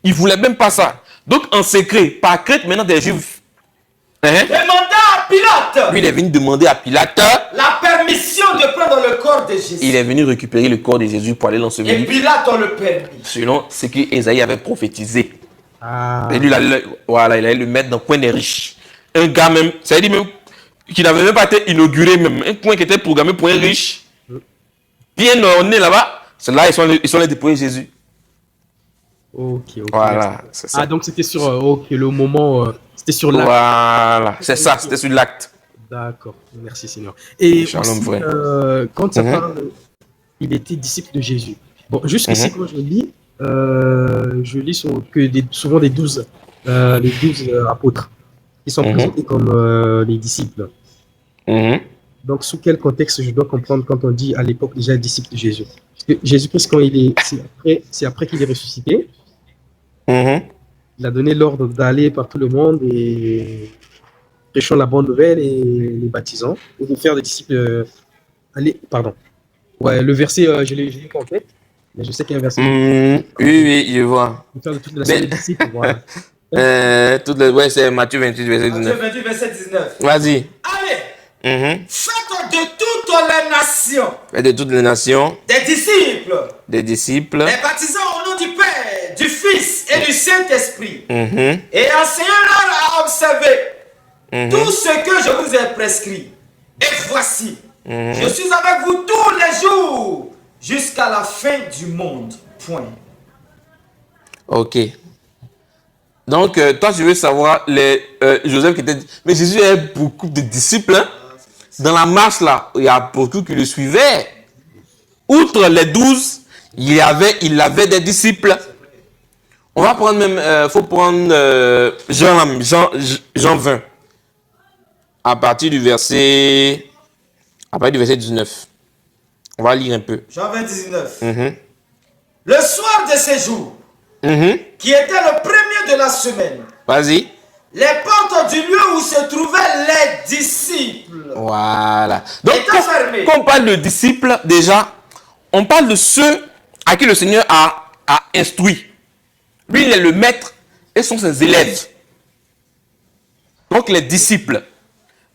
Ils ne voulaient même pas ça. Donc, en secret, par crainte maintenant des Juifs,
demanda à Pilate,
lui, il est venu demander à Pilate
la permission de prendre le corps de Jésus.
Il est venu récupérer le corps de Jésus pour aller
Et
l'ensevelir.
Pilate le permit.
Selon ce qu'Ésaïe avait prophétisé.
Ah.
Et lui, il allait le mettre dans le coin des riches. Un gars même, ça veut dire même, qui n'avait même pas été inauguré même. Un coin qui était programmé pour un riche. Bien orné là-bas. C'est là ils sont allés déposer Jésus.
Ok.
Voilà, c'est ça.
Ah, donc c'était sur le moment, c'était sur l'acte.
Voilà, c'est ça, c'était sur l'acte.
D'accord, merci Seigneur. Et
Shalom,
aussi,
frère.
quand ça parle, il était disciple de Jésus. Bon, jusqu'ici, quand je lis souvent les 12 apôtres qui sont présentés comme les disciples. Donc, sous quel contexte je dois comprendre quand on dit à l'époque déjà disciple de Jésus? Parce que Jésus-Christ, quand c'est après qu'il est ressuscité, il a donné l'ordre d'aller par tout le monde et prêchant la bonne nouvelle et les baptisant, et de faire des disciples. Ouais, le verset, je l'ai pas en tête, mais je sais qu'il y a un verset.
Oui, je vois.
De faire de toutes les nations des disciples, voilà.
Ouais, c'est Matthieu 28, verset 19.
Matthieu 28, verset 19.
Vas-y.
Allez, faites de toutes les nations.
Faites de toutes les nations.
Des disciples.
Les
baptisant au nom du Père, du Fils et du Saint-Esprit. Et enseignant-leur à observer tout ce que je vous ai prescrit. Et voici, je suis avec vous tous les jours jusqu'à la fin du monde. Point.
Ok. Donc, toi, je veux savoir, Joseph qui était... Mais Jésus avait beaucoup de disciples. Hein? Dans la marche, là, il y a beaucoup qui le suivaient. Outre les 12, il avait des disciples. On va prendre même... faut prendre Jean 20. À partir du verset 19. On va lire un peu.
Jean 20, 19. Le soir de ces jours, qui était le premier de la semaine.
Vas-y.
Les portes du lieu où se trouvaient les disciples.
Voilà. Donc,
quand
on parle de disciples, déjà, on parle de ceux à qui le Seigneur a instruit. Lui, il est le maître et sont ses élèves. Donc, les disciples.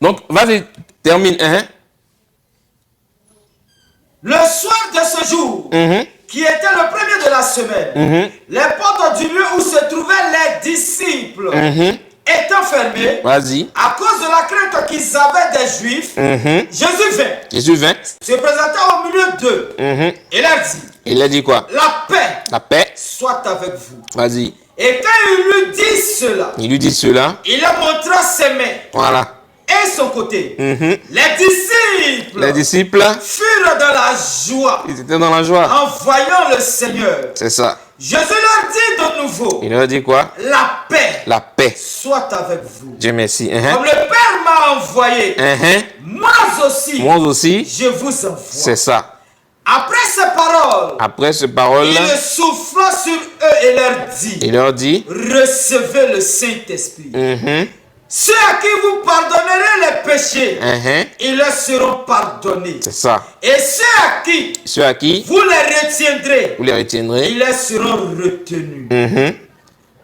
Donc, vas-y, termine.
Le soir de ce jour, qui était le premier de la semaine, les portes du lieu où se trouvaient les disciples étant fermées, à cause de la crainte qu'ils avaient des Juifs, Jésus vint, se présenta au milieu d'eux et leur dit,
il a dit quoi?
La paix soit avec vous.
Vas-y.
Et quand il lui dit cela, il leur montra ses mains.
Voilà.
Et son côté, les disciples furent dans la joie.
Ils étaient dans la joie.
En voyant le Seigneur.
C'est ça.
Jésus leur dit de nouveau.
Il leur dit quoi?
La paix.
La paix.
Soit avec vous.
Dieu merci.
Comme le Père m'a envoyé. Moi aussi. Je vous envoie.
C'est ça.
Après ces paroles. Il souffla sur eux et leur dit.
Il leur dit.
Recevez le Saint-Esprit. Ceux à qui vous pardonnerez les péchés, ils leur seront pardonnés.
C'est ça.
Et ceux à qui vous les retiendrez, ils leur seront retenus.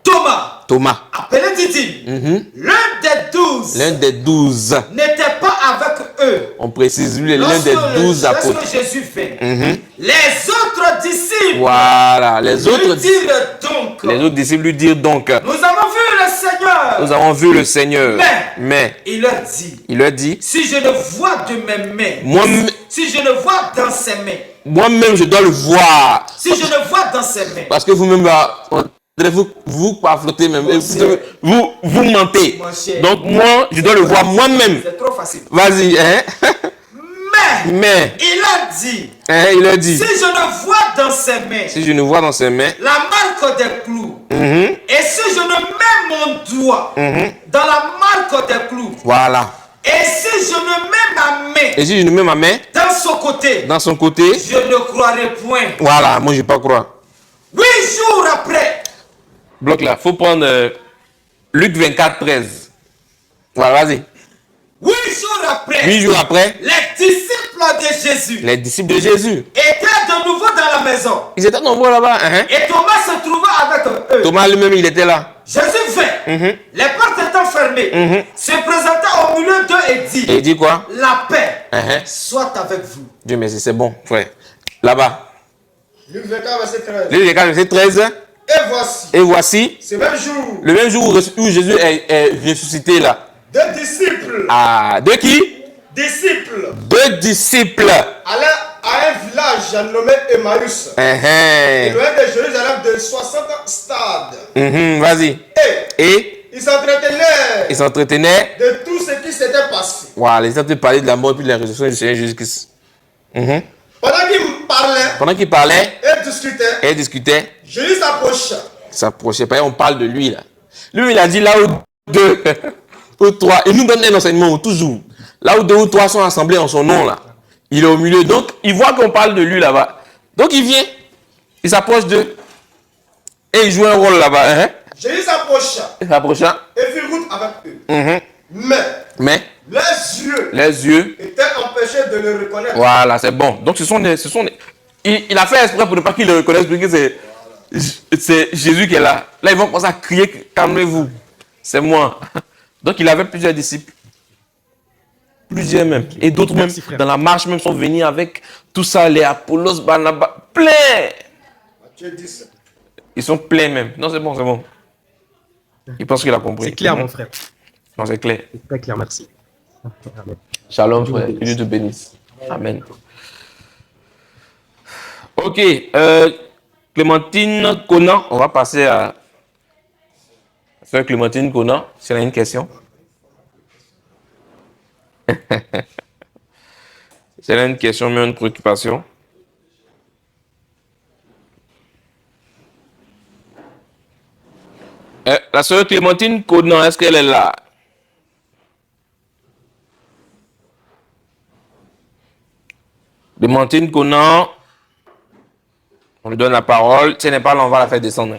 Thomas, appelé Didyme, l'un des 12, n'était pas avec eux.
On précise, lui, l'un des 12 apôtres.
Lorsque Jésus vint, les autres disciples,
voilà, les autres disciples lui dirent donc,
nous avons vu le Seigneur.
Nous avons vu le Seigneur. Mais
il leur dit, si je le vois de mes mains, si je le vois dans ses mains,
moi-même je dois le voir.
Si je le vois dans ses mains.
Parce que vous-même, vous parflotez même. Vous mentez. Donc moi, je dois le voir moi-même.
C'est trop facile.
Vas-y,
Mais il a dit, si je ne vois dans ses mains, la marque des clous, et si je ne mets mon doigt dans la marque des clous,
voilà.
Et si je ne mets ma main, dans son côté, je ne croirai point.
Voilà, moi je ne vais pas croire.
8 jours après.
Bloc là, faut prendre Luc 24, 13. Voilà, vas-y.
8 jours après, les disciples de Jésus étaient de nouveau dans la maison.
Ils étaient nombreux là-bas.
Et Thomas se trouva avec eux.
Thomas lui-même, il était là.
Jésus vint, les portes étant fermées, se présenta au milieu d'eux et dit,
et il dit quoi?
La paix soit avec vous.
Dieu merci, c'est bon, frère. Là-bas.
Luc 24, verset 13.
Luc 24, verset 13. Et voici, le même jour où Jésus est ressuscité là.
2 disciples.
Ah, de qui?
Disciples.
2 disciples.
Allaient à un village nommé Emmaüs. Et loin de Jérusalem de 60 stades.
Vas-y. Et
ils s'entretenaient de tout ce qui s'était passé.
Voilà, ils ont parlé de la mort et de la résurrection du Seigneur Jésus-Christ. Pendant qu'ils parlaient et discutaient,
Jésus s'approcha.
On parle de lui là. Lui, il a dit là où 2 ou 3, il nous donne un enseignement toujours. Là où 2 ou 3 sont assemblés en son nom là, il est au milieu. Donc, il voit qu'on parle de lui là-bas. Donc, il vient, il s'approche d'eux et il joue un rôle là-bas.
Jésus s'approcha et fit route avec eux. Mais les yeux étaient empêchés de le reconnaître.
Voilà, c'est bon. Donc, il a fait exprès pour ne pas qu'ils le reconnaissent, parce que c'est Jésus qui est là. Là, ils vont commencer à crier, calmez-vous, c'est moi. Donc, il avait plusieurs disciples. Plusieurs même. Et d'autres même, dans la marche même, sont venus avec tout ça, les Apollos, Barnabas, plein. Ils sont pleins même. Non, c'est bon, c'est bon. Il pense qu'il a compris.
C'est clair, mon frère.
Non, c'est clair.
C'est très clair, merci. Amen.
Shalom, frère. Que Dieu te bénisse. Amen. Ok. Clémentine Conan. On va passer à Sœur Clémentine Conan. Si elle a une question. Si elle a une question, mais une préoccupation. La sœur Clémentine Conan, est-ce qu'elle est là? Clémentine Conan, on lui donne la parole. Si elle n'est pas là, on va la faire descendre.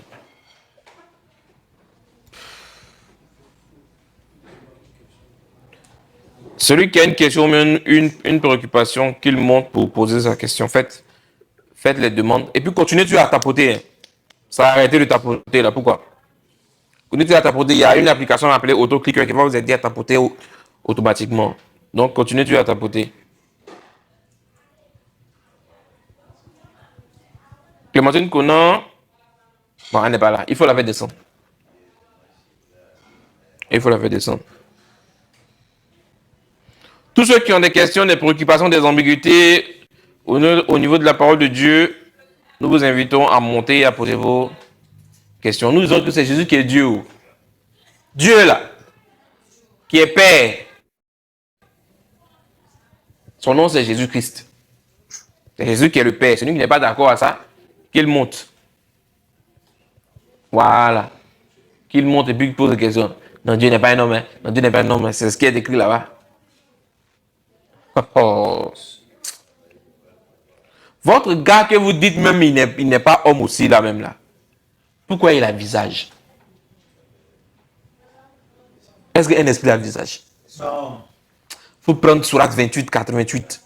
Celui qui a une question, mais une préoccupation, qu'il monte pour poser sa question, faites les demandes. Et puis continuez tu à tapoter. Ça a arrêté de tapoter là. Pourquoi? Continuez à tapoter. Il y a une application appelée AutoClicker qui va vous aider à tapoter automatiquement. Donc continuez tu à tapoter. Clémentine Conan, bon, elle n'est pas là. Il faut la faire descendre. Tous ceux qui ont des questions, des préoccupations, des ambiguïtés au niveau de la parole de Dieu, nous vous invitons à monter et à poser vos questions. Nous disons que c'est Jésus qui est Dieu. Dieu là, qui est Père. Son nom c'est Jésus-Christ. C'est Jésus qui est le Père. Celui qui n'est pas d'accord à ça, qu'il monte. Voilà. Qu'il monte et puis qu'il pose des questions. Non, Dieu n'est pas un homme. Hein. Non, Dieu n'est pas un homme. Hein. C'est ce qui est écrit là-bas. Oh. Votre gars que vous dites même, il n'est pas homme aussi là même là. Pourquoi il a un visage? Est-ce qu'un esprit a un visage?
Non.
Il faut prendre Sourate 28, 88.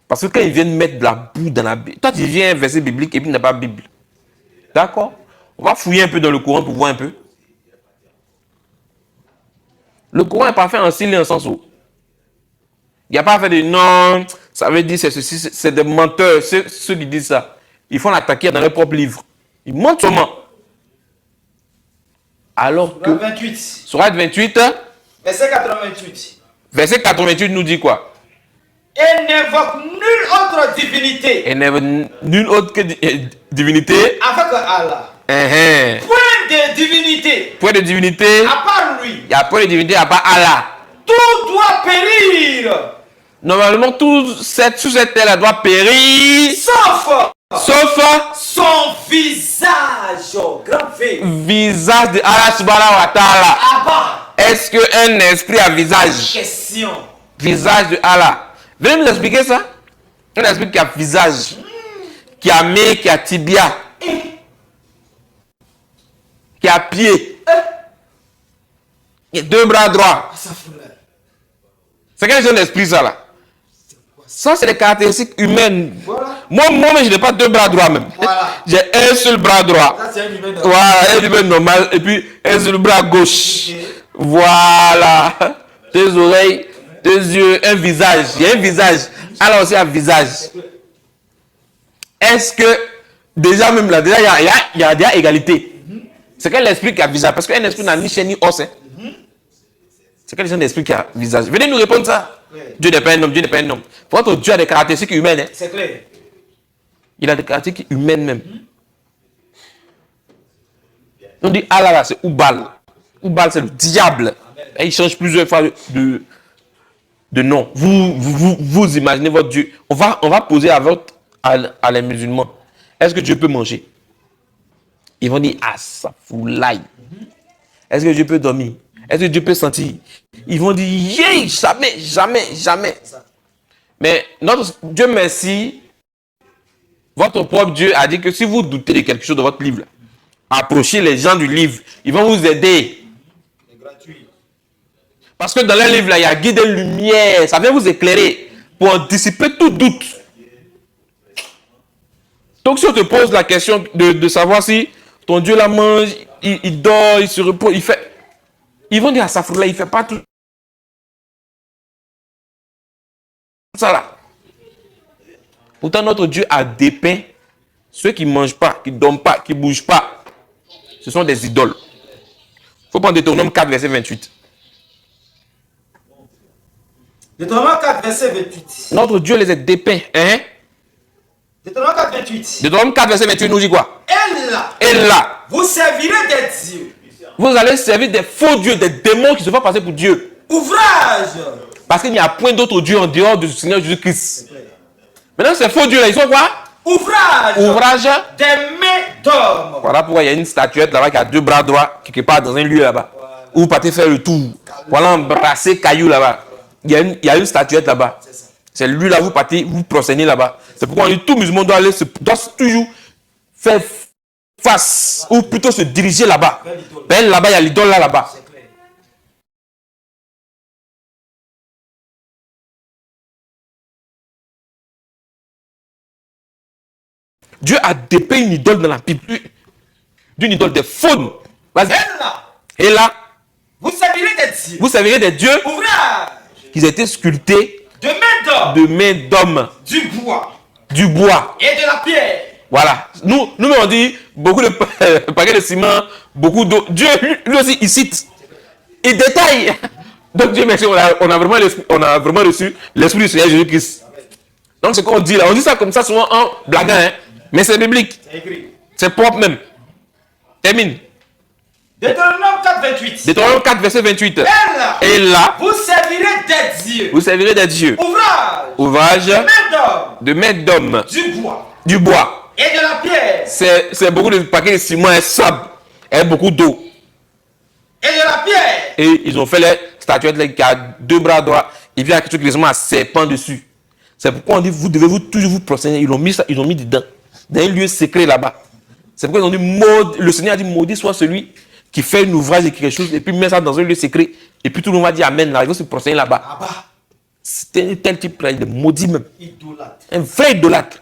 Parce que quand ils viennent mettre de la boue dans la Bible, toi tu viens un verset biblique et puis il n'y a pas de Bible. D'accord? On va fouiller un peu dans le Coran pour voir un peu. Le Coran n'est pas fait en style et en sens où. Il n'y a pas fait de non, ça veut dire c'est ceci, c'est des menteurs, ceux qui disent ça. Ils font l'attaquer dans leur propre livre. Ils mentent seulement. Alors que.
28.
Sourate 28.
Verset 88.
Verset 88 nous dit quoi?
Et n'invoque nulle autre divinité.
Et nulle autre que divinité.
Avec Allah. Point de divinité.
Point de divinité.
À part lui.
Il n'y a point de divinité à part Allah.
Tout doit périr.
Normalement, sous cette terre doit périr.
Sauf
son
visage. Grand V.
Visage de Allah subhanahu wa ta'ala.
Abba.
Est-ce qu'un esprit a visage?
Question.
Visage de Allah. Venez nous expliquer ça. Un esprit qui a visage, qui a main, qui a tibia, qui a pied, qui a deux bras droits. C'est quel genre d'esprit ça là? Ça c'est des caractéristiques humaines.
Voilà.
Moi je n'ai pas deux bras droits même.
Voilà.
J'ai un seul bras droit.
Ça, c'est un humain normal.
Voilà, un humain normal. Et puis un seul bras gauche. Voilà. Deux oreilles, deux yeux, un visage. Il y a un visage. Alors aussi un visage. Est-ce que déjà même là, déjà il y a déjà égalité. C'est quel esprit qui a visage? Parce qu'un esprit n'a ni chair ni os. Hein. C'est quel genre d'esprit qui a visage? Venez nous répondre ça. Dieu n'est pas un homme, Dieu n'est pas un homme. Votre Dieu a des caractéristiques humaines. Hein.
C'est clair.
Il a des caractéristiques humaines même. On dit Allah là, c'est Oubal. Oubal, c'est le diable. Et il change plusieurs fois de nom. Vous imaginez votre Dieu. On va poser à les musulmans. Est-ce que Dieu peut manger? Ils vont dire, ah, ça fout l'ail. Est-ce que Dieu peut dormir? Est-ce que Dieu peut sentir? Ils vont dire, yeah, jamais, jamais, jamais. Mais notre Dieu merci, votre propre Dieu a dit que si vous doutez de quelque chose de votre livre, approchez les gens du livre. Ils vont vous aider.
C'est gratuit.
Parce que dans le livre, là, il y a guide de lumière. Ça vient vous éclairer pour dissiper tout doute. Donc si on te pose la question de savoir si ton Dieu la mange, il dort, il se repose, il fait... Ils vont dire à Safroula, il ne fait pas tout ça là. Pourtant, notre Dieu a dépeint ceux qui ne mangent pas, qui ne dorment pas, qui ne bougent pas. Ce sont des idoles. Il faut prendre Deutéronome 4, verset 28.
Deutéronome 4, verset 28.
Notre Dieu les a dépeints. Hein?
Deutéronome 4, 28.
Deutéronome 4, verset 28 nous dit quoi?
Et
Et là,
vous servirez des dieux.
vous allez servir des faux dieux, des démons qui se font passer pour Dieu.
Ouvrage.
Parce qu'il n'y a point d'autre Dieu en dehors du Seigneur Jésus-Christ. Maintenant, ces faux dieux-là, ils sont quoi?
Ouvrage.
Ouvrage.
Des mains d'hommes.
Voilà pourquoi il y a une statuette là-bas qui a deux bras droits, quelque part dans un lieu là-bas. Où vous partez faire le tour. Voilà, embrasser caillou là-bas. Il y a une statuette là-bas. C'est lui là, vous partez, vous procédez là-bas. C'est pourquoi on dit tout musulman doit toujours faire face, ou plutôt se diriger là-bas. Ben là-bas, il y a l'idole là-bas. Dieu a dépeint une idole dans la Bible, d'une idole de faune. Vas-y. Et là,
vous servirez des dieux.
Vous servirez des dieux
Ouvrage.
qui étaient sculptés
De mains d'hommes.
de mains d'hommes,
Du bois.
du bois.
Et de la pierre.
Voilà. Nous on dit beaucoup de paquets de ciment, beaucoup d'eau. Dieu, lui aussi, il cite. Il détaille. Donc Dieu merci, on a vraiment reçu l'esprit du Seigneur Jésus-Christ. Donc c'est qu'on dit là. On dit ça comme ça souvent en blaguant, hein. Mais c'est biblique.
C'est écrit.
C'est propre même. Termine.
Deutéronome 4, 28.
Deutéronome 4, verset 28. Et là,
vous servirez des dieux.
vous servirez des dieux.
Ouvrage.
Ouvrage
De mains d'hommes.
de mains d'hommes.
Du bois.
Du bois.
Et de la pierre.
C'est beaucoup de paquets de ciment et sable. Et beaucoup d'eau.
Et de la pierre.
Et ils ont fait les statuettes qui a 2 bras droits. Il vient quelque chose qui ressemble à un serpent dessus. C'est pourquoi on dit vous devez toujours vous prosterner. Ils ont mis ça, ils ont mis dedans. Dans un lieu secret là-bas. C'est pourquoi ils ont dit le Seigneur a dit maudit soit celui qui fait un ouvrage et quelque chose et puis met ça dans un lieu secret. Et puis tout le monde va dire amen là. Ils vont se prosterner là-bas. C'est un tel type là, il est maudit même.
Idolâtre.
Un vrai idolâtre.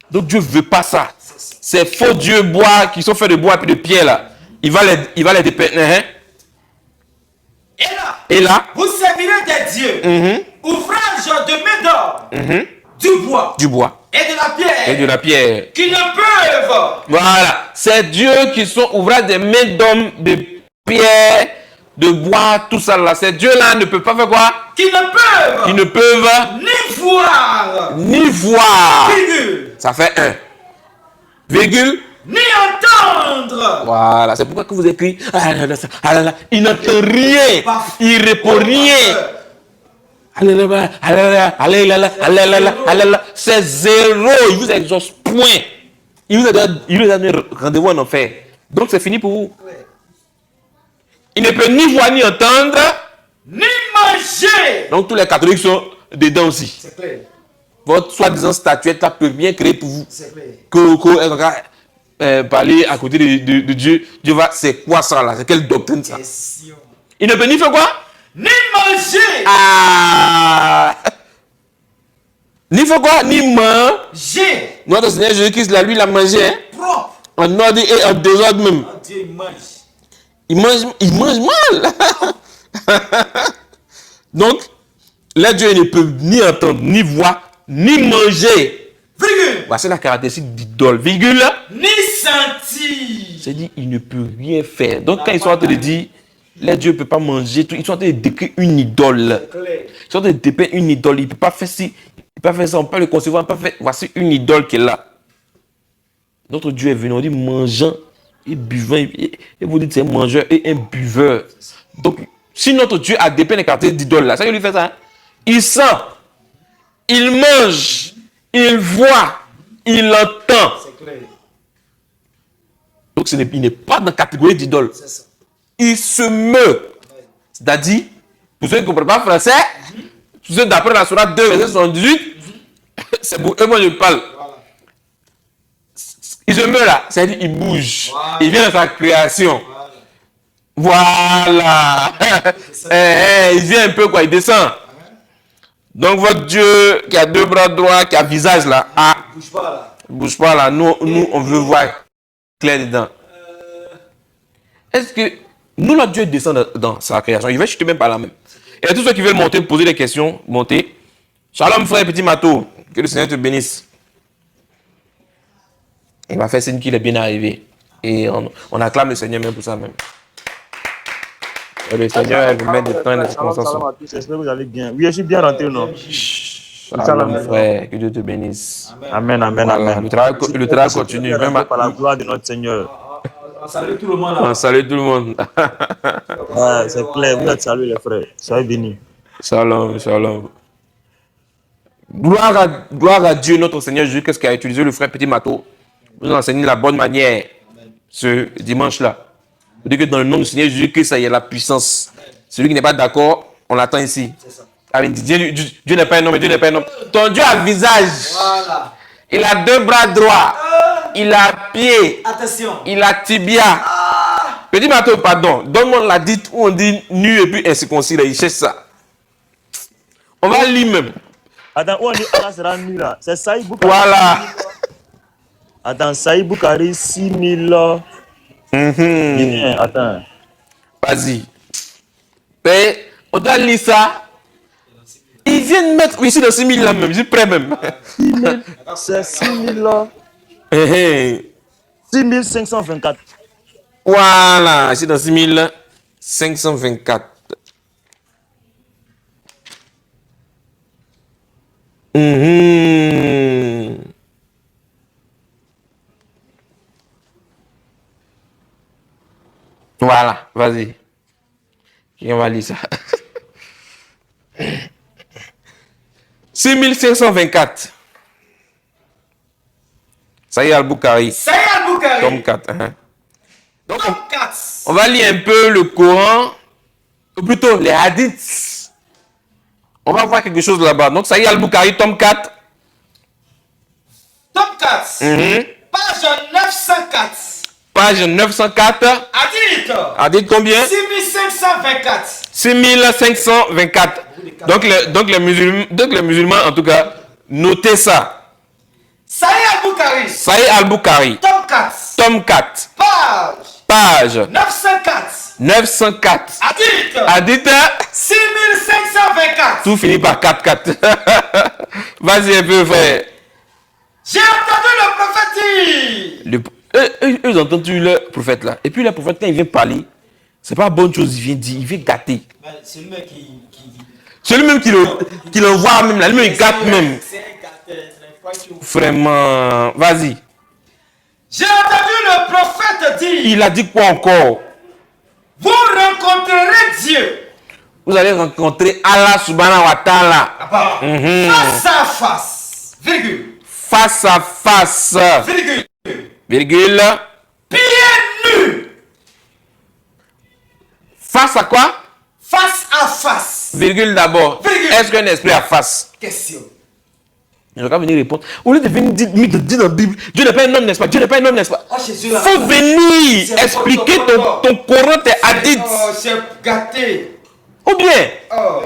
Donc Dieu ne veut pas ça. Ces faux dieux bois qui sont faits de bois et de pierre là. Il va les dépeindre. Hein? Et là,
vous servirez des dieux. Ouvrage de main d'or. Du bois. Et de la pierre. Qui ne peuvent.
Voilà. Ces dieux qui sont ouvrages des mains d'hommes, de pierre, de bois, tout ça là. Ces dieux-là ne peuvent pas faire quoi?
Qui ne peuvent.
Ni voir.
Virgule.
Ça fait 1. Virgule.
Ni entendre.
Voilà. C'est pourquoi que vous écrivez. Il n'entend rien. Il ne répond rien. C'est zéro. Il vous exauce point. Il vous a donné rendez-vous en enfer. Donc c'est fini pour vous. Il ne peut ni voir ni entendre.
Ni manger.
Donc tous les catholiques sont dedans aussi.
C'est clair.
Votre soi-disant statuette là peut bien créer pour vous.
C'est clair.
Parler à côté de Dieu. Dieu va, c'est quoi ça là? C'est quelle doctrine ça?
Question.
Il ne peut ni faire quoi?
Ni manger.
Ni faire quoi? Ni manger. Notre Seigneur Jésus-Christ, là, lui, il a mangé. Hein?
Propre.
En ordre et en désordre même.
Dieu mange.
Il mange mal. Donc, là, Dieu ne peut ni entendre, ni voir, ni manger.
Virgule.
Voici la caractéristique d'idole. Virgule.
Ni sentir.
C'est dit, il ne peut rien faire. Donc, quand ils sont en train de dire, les dieux ne peuvent pas manger, tout, ils sont en train de décrire une idole. Ils sont en train de dépeindre une idole. Il ne peut pas faire ci, il ne peut pas faire ça, on ne peut pas le concevoir, on ne peut pas faire. Voici une idole qui est là. Notre Dieu est venu, on dit mangeant et buvant. Et vous dites c'est un mangeur et un buveur. Donc, si notre Dieu a dépeint les caractéristiques d'idole là, ça lui fait ça. Hein? Il sent, il mange, il voit, il entend.
C'est clair.
Donc, il n'est pas dans la catégorie d'idole.
C'est ça.
Il se meut. C'est-à-dire, pour ceux qui ne comprennent pas français, pour ceux d'après la Sourate 2, verset 78, c'est pour eux, moi je parle.
Voilà.
Il se meut là, c'est-à-dire il bouge.
Voilà.
Il vient dans sa création.
Voilà.
Voilà. Il vient un peu quoi, il descend. Donc votre Dieu qui a 2 bras droits, qui a visage là,
Bouge pas là.
bouge pas là, nous on veut voir clair dedans. Est-ce que nous, notre Dieu descend dans sa création, il va chuter même par là même. Et tous ceux qui veulent monter, poser des questions, monter. Shalom frère petit Mato, que le Seigneur te bénisse. Il m'a fait signe qu'il est bien arrivé. Et on acclame le Seigneur même pour ça même. Et le Seigneur vous met du temps et des circonstances.
Salam à tous, j'espère que vous allez bien. Oui, je suis bien rentré, non?
Shalom frère, que Dieu te bénisse.
Amen, amen,
Voilà,
amen.
le travail continue. Même
Par la gloire de notre Seigneur.
On salue tout le monde là.
on salue tout le monde.
Ouais, c'est clair, vous êtes salués les frères. Soyez bénis.
Shalom, shalom. Gloire à Dieu, notre Seigneur Jésus, qu'est-ce qu'a utilisé le frère Petit Mato pour nous enseigner la bonne manière ce dimanche-là. Vous dites que dans le nom du Seigneur Jésus, que ça y est la puissance. Celui qui n'est pas d'accord, on l'attend ici. Dieu n'est pas un homme, mais Dieu n'est pas un homme. Ton Dieu a visage.
Voilà.
Il a 2 bras droits. Il a pied.
Attention.
Il a tibia. Petit Mato, pardon. Donne-moi la dite où on dit nu et puis incirconcis. Il cherche ça. On va lire même.
Attends, où on dit Allah sera nu là? C'est Saïd Boukari.
Voilà.
Attends, Saïd Boukari, 6000 Guinéens. Attends.
Vas-y. Mais on doit lire ça. Ils viennent mettre ici dans 6000 là même. Je suis prêt même.
C'est 6000. 6524.
Voilà. Ici dans 6524. Voilà, vas-y. On va lire ça. 6524. Saïd Al-Bukhari.
Saïd Al-Bukhari.
Tome 4. Donc,
Tome 4.
on va lire un peu le Coran, ou plutôt les hadiths. On va voir quelque chose là-bas. Donc, Saïd Al-Bukhari, tome 4.
Tome 4. Page 904.
Page 904. Hadith combien?
6524.
6524. Donc les musulmans, en tout cas, notez ça.
Saïd Al-Bukhari.
Saïd Al-Bukhari.
Tome 4.
Tome 4. Page
904.
904. Hadith
6524.
Tout finit par 4-4. Vas-y un peu, frère.
J'ai entendu le prophète dire.
Eux, ils ont entendu le prophète là. Et puis le prophète, quand il vient parler, c'est pas bonne chose, il vient dire, il vient gâter.
C'est lui-même qui...
C'est lui-même qui l'envoie même là, lui-même il gâte même. Vraiment, vas-y.
J'ai entendu le prophète dire.
Il a dit quoi encore?
Vous rencontrerez Dieu.
Vous allez rencontrer Allah subhanahu wa ta'ala.
Face à face. Virgule.
Face à face.
Virgule.
Virgule.
Pieds nus.
Face à quoi?
Face à face.
Virgule d'abord. Est-ce qu'un esprit a face?
Question.
Je vais venir répondre. Au lieu de venir dire dans la Bible, Dieu n'est pas un homme, n'est-ce pas? Dieu n'est pas un homme, n'est-ce pas?
Oh, Jésus, là.
Faut venir expliquer ton Coran, tes hadiths.
Oh, c'est gâté.
Ou bien,
Oh.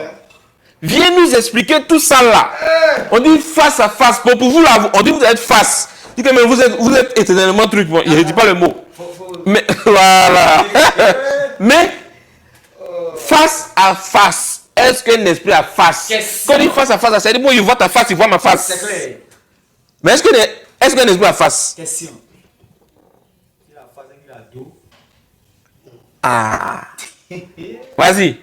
viens nous expliquer tout ça là. On dit face à face. Pour vous là, on dit vous êtes face. Dit que mais vous êtes éternellement truc. Bon, il ne dit pas le mot. Mais voilà. Mais face à face. Est-ce qu'un esprit a face? Quand on dit face à face, ça veut dire bon, il voit ta face, il voit ma face.
C'est clair.
Mais est-ce qu'un esprit a face?
Question. Il a face, il a dos.
Ah. Vas-y.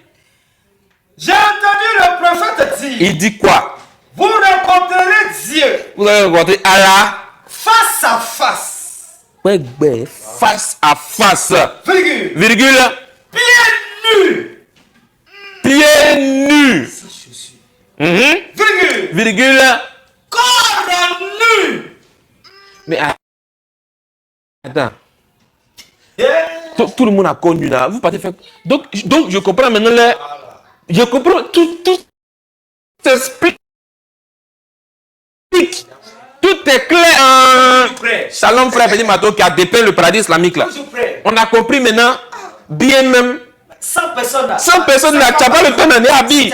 J'ai entendu le prophète dire.
Il dit quoi?
Vous rencontrerez Dieu.
Vous allez rencontrer Allah.
Face à face.
Ouais, face à face.
Virgule.
Virgule.
Pieds nus.
Pieds nus.
Virgule.
Virgule.
Corps nu.
Mais attends. Tout le monde a connu là. Vous partez faire. Donc je comprends maintenant les. Je comprends tout s'explique. Tout est clair. Shalom frère Petit Mato qui a dépeint le paradis islamique là. On a compris maintenant. Bien même.
100 personnes là.
100 personnes là. Tu n'as pas le temps d'aller habiller.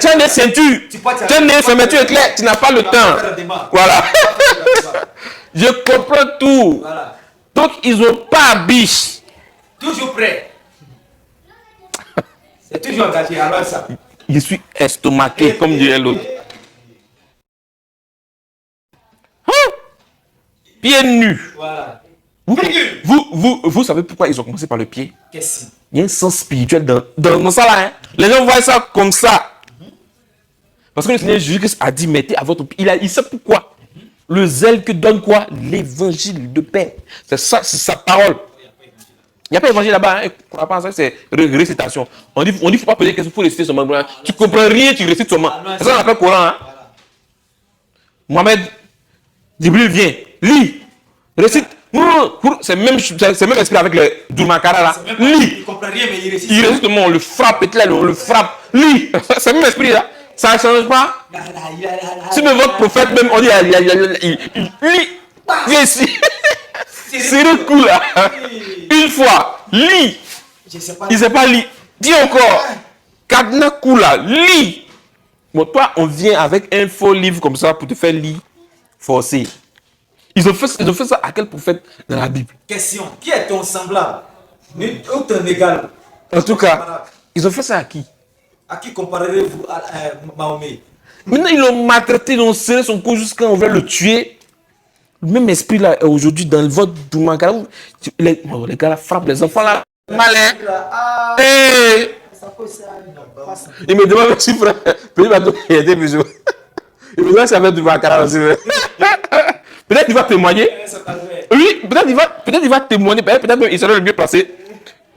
Tu as des ceintures. Tu as des fermetures éclairs. Tu n'as pas le temps. Voilà. Je comprends tout. Donc ils n'ont pas biche.
Toujours prêt. C'est toujours engagé. Alors ça.
Je suis estomaqué, comme dirait l'autre. Pieds nus.
Voilà.
Vous savez pourquoi ils ont commencé par le pied?
Question.
Il y a un sens spirituel dans ça là. Hein? Les gens voient ça comme ça. Parce que le Seigneur Jésus-Christ a dit, mettez à votre pied. Il sait pourquoi. Le zèle que donne quoi? L'évangile de paix. C'est ça, c'est sa parole. Il n'y a pas d'évangile là-bas. Hein? C'est récitation. On dit, faut pas poser des questions, il faut réciter seulement. Tu comprends rien, tu récites seulement. C'est ça qu'on appelle Coran. Hein? Mohamed, Jibril vient, lis, récite. C'est même esprit avec le Dourmakara là. Lis.
Il comprend rien, mais il récite.
Il récite seulement, on le frappe, on le frappe. Lis. C'est le même esprit là. Ça ne change pas. Si même votre prophète, même, on dit, il lit. Viens ici. C'est le coup là. Une fois, lis. Il ne sait pas lire. Dis encore. Kadna coup là, lis. Bon, toi, on vient avec un faux livre comme ça pour te faire lire, forcer. Ils ont fait ça à quel prophète dans la Bible?
Question. Qui est ton semblable? Ou ton égal?
En tout cas, ils ont fait ça à qui?
À qui comparerez-vous à Mahomet?
Maintenant, ils l'ont maltraité, ils ont serré son cou jusqu'à on veut le tuer. Le même esprit là, aujourd'hui, dans le vote du Mankara, les gars là, frappent les enfants là. Malin. Hey. Il me demande aussi, frère. Il était musulman. Il me demande si avec du Mankara aussi. Peut-être qu'il va témoigner. Oui, peut-être il va témoigner. Peut-être qu'il sera le mieux placé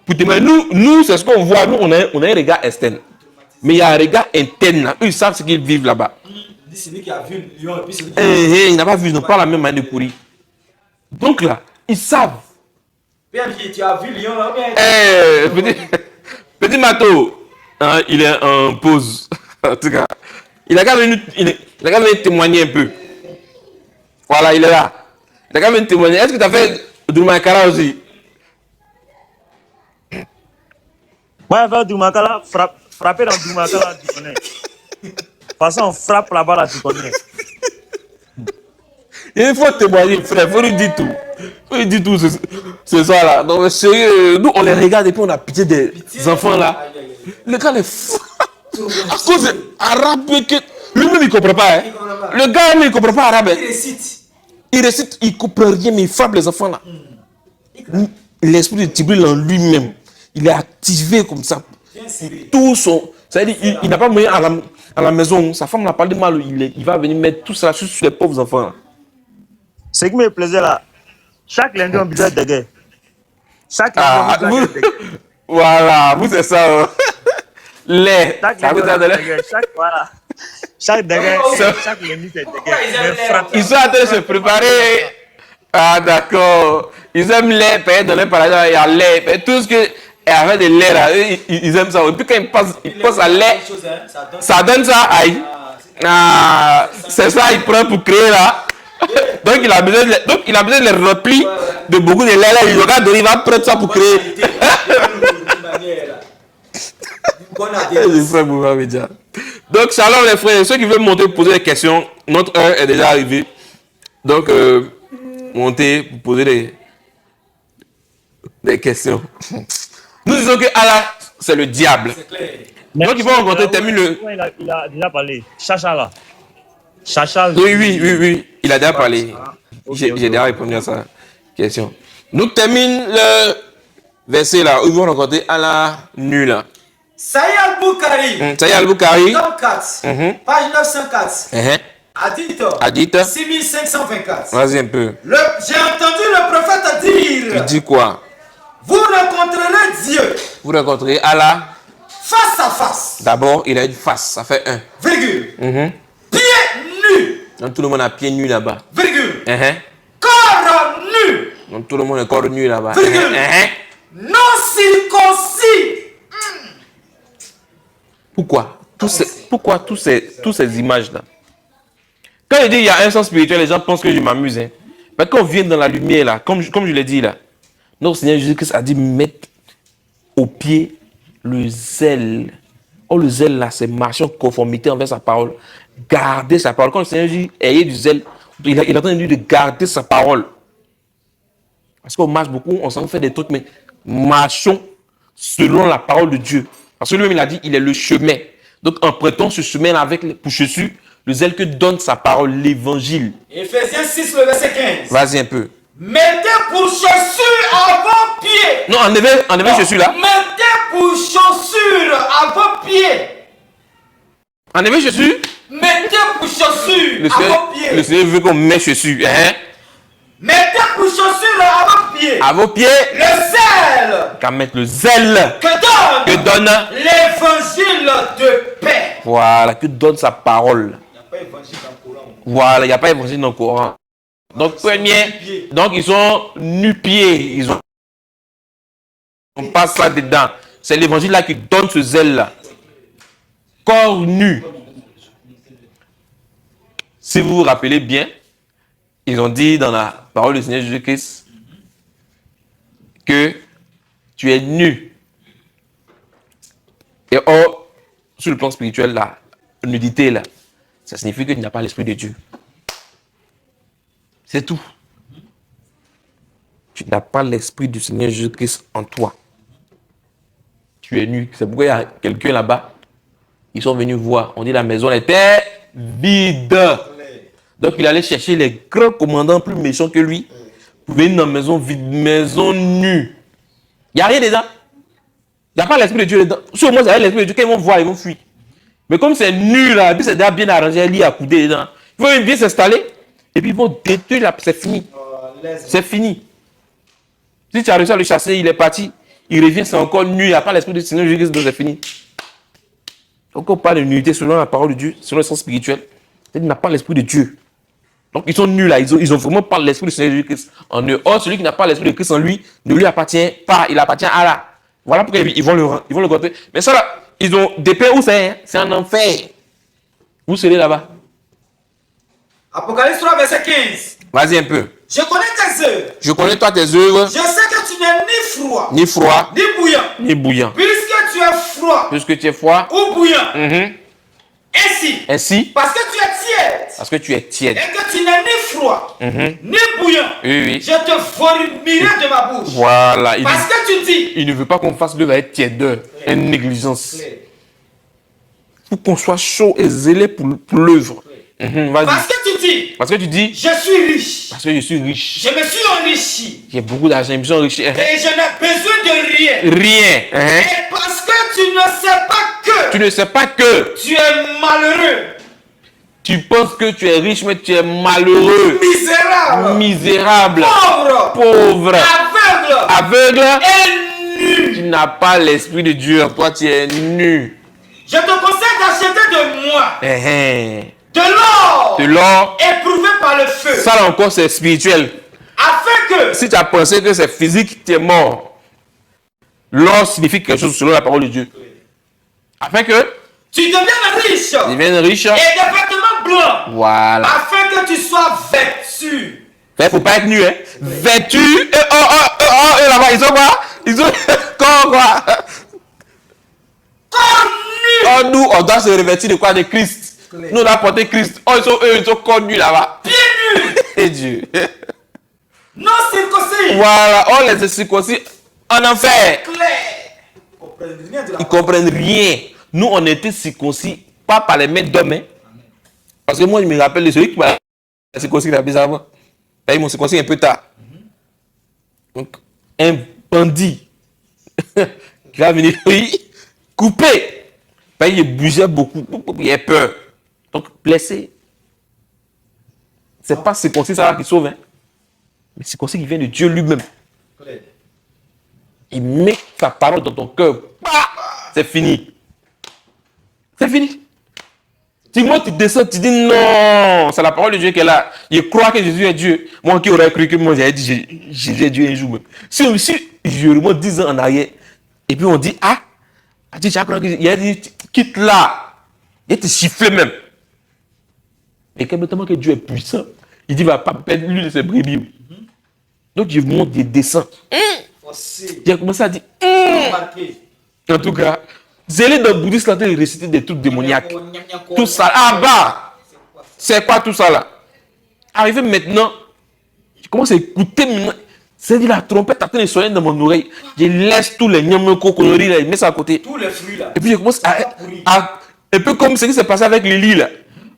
pour témoigner. Nous, c'est ce qu'on voit. Nous, on a un regard externe. Mais il y a un regard interne. Là. Eux, ils savent ce qu'ils vivent là-bas.
C'est lui qui a vu le lion et puis c'est lui qui
il n'a pas vu, ils n'ont pas la même manière de courir. Donc là, ils savent.
PMJ, tu as vu Lyon là bien?
Petit Mato, hein, il est en pause. En tout cas, il a quand même témoigner un peu. Voilà, il est là. Il a quand même témoigné. Est-ce que tu as fait Doumakara aussi?
Moi, avec Doumakala, frapper dans Doumakala, tu connais. De toute façon, on frappe là-bas, là, tu connais.
Il faut témoigner, frère. Il faut lui dire tout. Il faut lui dire tout ce soir-là. Donc, sérieux, nous, on les regarde et puis on a pitié des enfants là. Le gars est fou. À cause de arabe que. Lui-même, il ne comprend pas. Hein. Le gars, il ne comprend pas arabe. Il récite, il ne comprend rien, mais il frappe les enfants là. L'esprit de Tibril en lui-même, il est activé comme ça. Tout son. C'est-à-dire, il n'a pas moyen à la maison. Sa femme n'a pas de mal. Il va venir mettre tout ça sur les pauvres enfants là.
Ce qui me plaisait là, chaque lundi on buvait des guerres. Chaque lundi on buvait des guerres.
Voilà, vous c'est ça. Hein. Les.
Chaque lundi, chaque lundi c'est des guerres.
Ils sont en train de se préparer. Ah d'accord. Ils aiment les payer dans les paradis, il y a lait. Tout ce que avec de lait là, ils aiment ça. Et puis quand ils passent à lait, ça donne ça. Aïe. Ah, c'est ça, ils prennent pour créer là. Donc il a besoin de les remplir de beaucoup de lait là. Il va prendre ça pour créer. Donc shalom les frères, ceux qui veulent monter pour poser des questions, notre heure est déjà arrivée. Donc montez pour poser des questions. Nous disons que Allah c'est le diable. Donc ils vont rencontrer, termine le.
Il a déjà parlé. Chacha là. Chacha.
Oui. Il a déjà parlé. J'ai déjà répondu à sa question. Donc termine le verset là où ils vont rencontrer Allah nu là.
Saïd al-Bukhari.
Saïd al-Bukhari.
Tome 4. Page 904. Hadith 6524.
Vas-y un peu.
J'ai entendu le prophète dire.
Il dit quoi?
Vous rencontrerez Dieu.
Vous rencontrerez Allah.
Face à face.
D'abord, il a une face, ça fait un.
Virgule. Pieds nus.
Donc tout le monde a pieds nus là-bas.
Virgule. Corps nu.
Donc tout le monde est corps nu là-bas.
Virgule. Non circoncis.
Pourquoi toutes ces images-là? Quand je dis il y a un sens spirituel, les gens pensent que je m'amuse. Hein. Mais quand on vient dans la lumière, là, comme je l'ai dit là, notre Seigneur Jésus-Christ a dit mettre au pied le zèle. Oh, le zèle là, c'est marcher en conformité envers sa parole. Garder sa parole. Quand le Seigneur dit ayez du zèle, il est en train de garder sa parole. Parce qu'on marche beaucoup, on s'en fait des trucs, mais marchons selon la parole de Dieu. Parce que lui-même, il a dit, il est le chemin. Donc, empruntons ce chemin avec pour Jésus, le zèle que donne sa parole, l'évangile.
Éphésiens 6, le verset 15.
Vas-y un peu.
Mettez pour chaussures à vos pieds.
Non, en effet, je suis là.
Mettez pour chaussures à vos pieds.
En effet, je suis.
Mettez pour chaussures à vos pieds.
Le Seigneur veut qu'on mette chaussures. Hein?
Mettez pour chaussures à vos pieds.
À vos pieds.
Le zèle.
Qu'à mettre le zèle.
Que donne l'évangile de paix.
Voilà, que donne sa parole.
Il n'y a pas évangile dans le Coran.
Voilà, il n'y a pas évangile dans le Coran. Donc, premier, donc ils sont nu-pieds. On passe ça dedans. C'est l'évangile là qui donne ce zèle là. Corps nu. Si vous vous rappelez bien, ils ont dit dans la parole du Seigneur Jésus-Christ que tu es nu. Et or, sur le plan spirituel, la nudité là, ça signifie que tu n'as pas l'esprit de Dieu. C'est tout. Tu n'as pas l'esprit du Seigneur Jésus-Christ en toi. Tu es nu. C'est pourquoi il y a quelqu'un là-bas. Ils sont venus voir. On dit la maison était vide. Donc il allait chercher les grands commandants plus méchants que lui pour venir dans une maison vide, maison nue. Il n'y a rien dedans. Il n'y a pas l'esprit de Dieu dedans. Si au moins il y a l'esprit de Dieu, quand ils vont voir, ils vont fuir. Mais comme c'est nu là, puis c'est déjà bien arrangé, lit à couder dedans. Ils vont bien s'installer. Et puis ils vont détruire là, c'est fini. C'est fini. Si tu as réussi à le chasser, il est parti. Il revient, c'est encore nu. Il n'y a pas l'esprit de Seigneur Jésus, donc c'est fini. Donc on parle de nudité selon la parole de Dieu, selon le sens spirituel. Il n'a pas l'esprit de Dieu. Donc, ils sont nuls là. Ils ont vraiment pas l'esprit du Seigneur Jésus-Christ en eux. Or, celui qui n'a pas l'esprit de Christ en lui, ne lui appartient pas. Il appartient à Allah. Voilà pourquoi ils vont le rencontrer. Mais ça là, ils ont des pères où c'est? Hein? C'est un enfer. Où c'est là-bas?
Apocalypse 3, verset 15.
Vas-y un peu.
Je connais tes œuvres.
Je connais toi tes œuvres.
Je sais que tu n'es
Ni froid.
ni bouillant.
Ni bouillant.
Puisque tu es froid.
Puisque tu es froid.
Ou bouillant.
Ainsi.
Parce que tu es tiède.
Parce que tu es tiède.
Et que tu n'es ni froid. Ni bouillant.
Oui.
Je te vomirirai de ma bouche.
Voilà.
Parce que tu dis.
Il ne veut pas qu'on fasse l'œuvre avec tièdeur. Et négligence. Il faut qu'on soit chaud et zélé pour l'œuvre.
Parce que tu dis.
Parce que tu dis.
Je suis riche.
Parce que je suis riche.
Je me suis enrichi.
J'ai beaucoup d'argent, je me suis enrichi.
Et je n'ai besoin de rien.
Rien.
Et parce que tu ne sais pas que.
Tu ne sais pas que.
Tu es malheureux.
Tu penses que tu es riche, mais tu es malheureux.
Misérable.
Misérable.
Pauvre.
Aveugle.
Et nu.
Tu n'as pas l'esprit de Dieu. Toi, tu es nu.
Je te conseille d'acheter de moi. De
De l'or.
Éprouvé par le feu.
Ça là encore, c'est spirituel.
Afin que.
Si tu as pensé que c'est physique, tu es mort. L'or signifie quelque chose selon la parole de Dieu. Afin que.
Tu deviennes riche.
Et
des vêtements blancs.
Voilà.
Afin que tu sois vêtu.
Il ne faut pas être nu, hein. Vêtu. Et là-bas, ils sont quoi? Ils sont. Quoi?
Corps nu.
Oh, nous, on doit se revêtir de quoi? De Christ. Nous, on doit porter Christ. Oh, ils sont corps nus là-bas.
Pieds nus.
Et Dieu.
Non circoncis.
Voilà. Oh, les circoncis en enfer.
Clair.
Ils comprennent rien. Nous, on était circoncis, pas par les mains d'hommes. Hein. Parce que moi, je me rappelle de celui qui m'a circoncis la bizarrement. Ils m'ont circoncis un peu tard. Donc, un bandit qui va venir, oui, couper. Il bougeait beaucoup, il a peur. Donc, blessé. C'est pas circoncis ça qui sauve. Hein. Mais circoncis qui vient de Dieu lui-même. Il met sa parole dans ton cœur. C'est fini. C'est fini. Dis-moi, tu descends, tu dis non, c'est la parole de Dieu qui est là. Il croit que Jésus est Dieu. Moi qui aurais cru que moi j'avais dit Jésus est Dieu un jour même. Si je remonte 10 ans en arrière, et puis on dit, il a dit, quitte là. Il te sifflé même. Et tellement que Dieu est puissant, il dit, il ne va pas perdre l'une de ses brebis. Donc je monte, je descends. J'ai commencé à dire, en tout cas, zélé dans le bouddhisme, là, de réciter des trucs démoniaques. Tout ça, bas. C'est quoi tout ça là? Arrivé maintenant, je commence à écouter maintenant. C'est-à-dire la trompette en train de sonner dans mon oreille. Je laisse tous les nyameko conneries là, je mets ça à côté.
Tous les fruits là.
Et puis je commence à un peu comme ce qui s'est passé avec Lily là.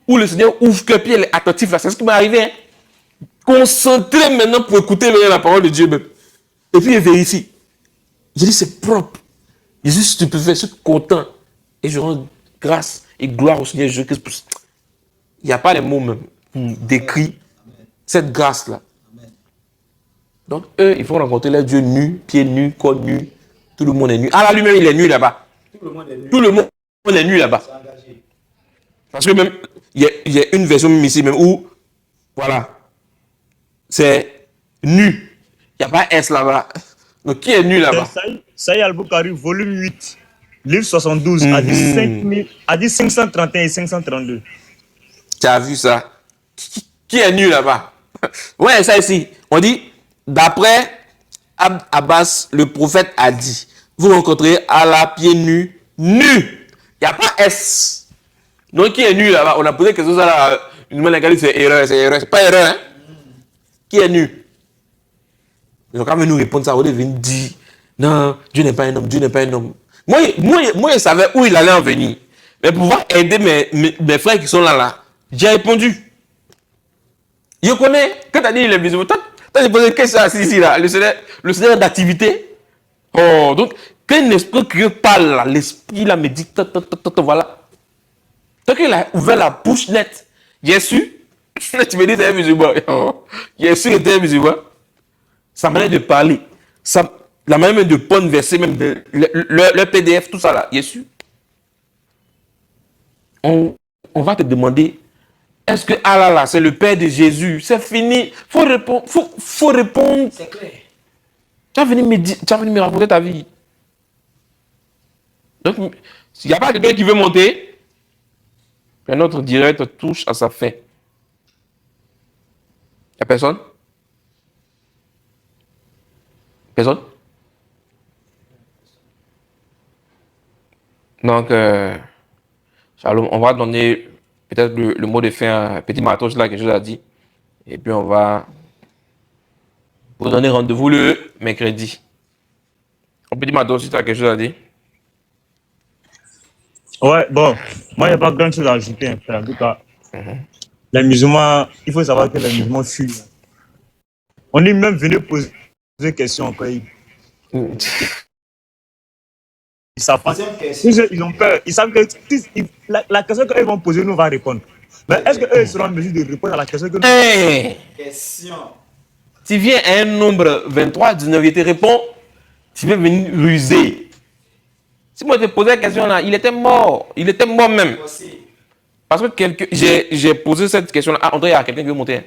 Où le Seigneur ouvre que puis elle est attentive là. C'est ce qui m'est arrivé. Hein. Concentré maintenant pour écouter la parole de Dieu même. Et puis je vérifie. Je dis c'est propre. Jésus stupéfait, je suis content. Et je rends grâce et gloire au Seigneur Jésus-Christ. Il n'y a pas les mots même pour décrire cette grâce-là. Donc eux, ils vont rencontrer leur Dieu nu, pieds nus, corps nus. Tout le monde est nu. Ah là, lui-même, il est nu là-bas. Tout le monde est nu là-bas. Parce que même, il y a une version même ici même où, voilà, c'est nu. Il n'y a pas S là-bas. Donc qui est nu là-bas?
Saïd Al-Bukhari, volume 8, livre 72, a dit 531 et 532.
Tu as vu ça? Qui est nu là-bas? Ouais, ça ici. On dit, d'après Abbas, le prophète a dit, vous rencontrez Allah pieds nus, nu. Il n'y a pas S. Donc qui est nu là-bas? On a posé quelque chose là, une main légale, c'est erreur. C'est pas erreur, hein? Qui est nu? Ils ont quand même nous répondre ça, on devait dire, non, Dieu n'est pas un homme, Dieu n'est pas un homme. Moi, je savais où il allait en venir. Mais pour pouvoir aider mes frères qui sont là, j'ai répondu. Je connais, quand tu as dit il est visible, toi, tu as posé une question ici, là, le Seigneur d'activité. Oh, donc, quand un esprit qui parle, là, l'esprit là me dit, voilà. Donc, il a ouvert la bouche nette. J'ai su, tu me dis, c'est un musulman. J'ai su que tu es un musulman. Sa manière de parler, la manière même de prendre verset, même le PDF, tout ça là, j'ai su. On va te demander Est-ce que Allah là, c'est le Père de Jésus? C'est fini. Faut répondre. Faut répondre.
C'est clair.
Tu vas venir me raconter ta vie. Donc, s'il n'y a pas quelqu'un qui veut monter, notre direct touche à sa fin. Il n'y a personne? Personne? Donc, Shalom, on va donner peut-être le mot de fin à Petit Matos, là, quelque chose à dire. Et puis, on va vous donner rendez-vous le mercredi. Petit Matos, si tu as quelque chose à dire.
Ouais, bon, moi, il n'y a pas grand chose à ajouter, hein, frère. En tout cas, les musulmans, il faut savoir que les musulmans fuient. On est même venu poser des questions encore. Ils savent pas. Ils ont peur. Ils savent que la question qu'ils vont poser, nous, on va répondre. Mais est-ce qu'eux seront en mesure de répondre à la question que nous...
Hey!
Question.
Tu viens à un nombre 23, 19, il te répond, tu veux venir ruser. Si moi je te posais la question là, il était mort. Il était mort même.
Aussi.
Parce que j'ai posé cette question là. Ah, André, il y a quelqu'un qui veut monter.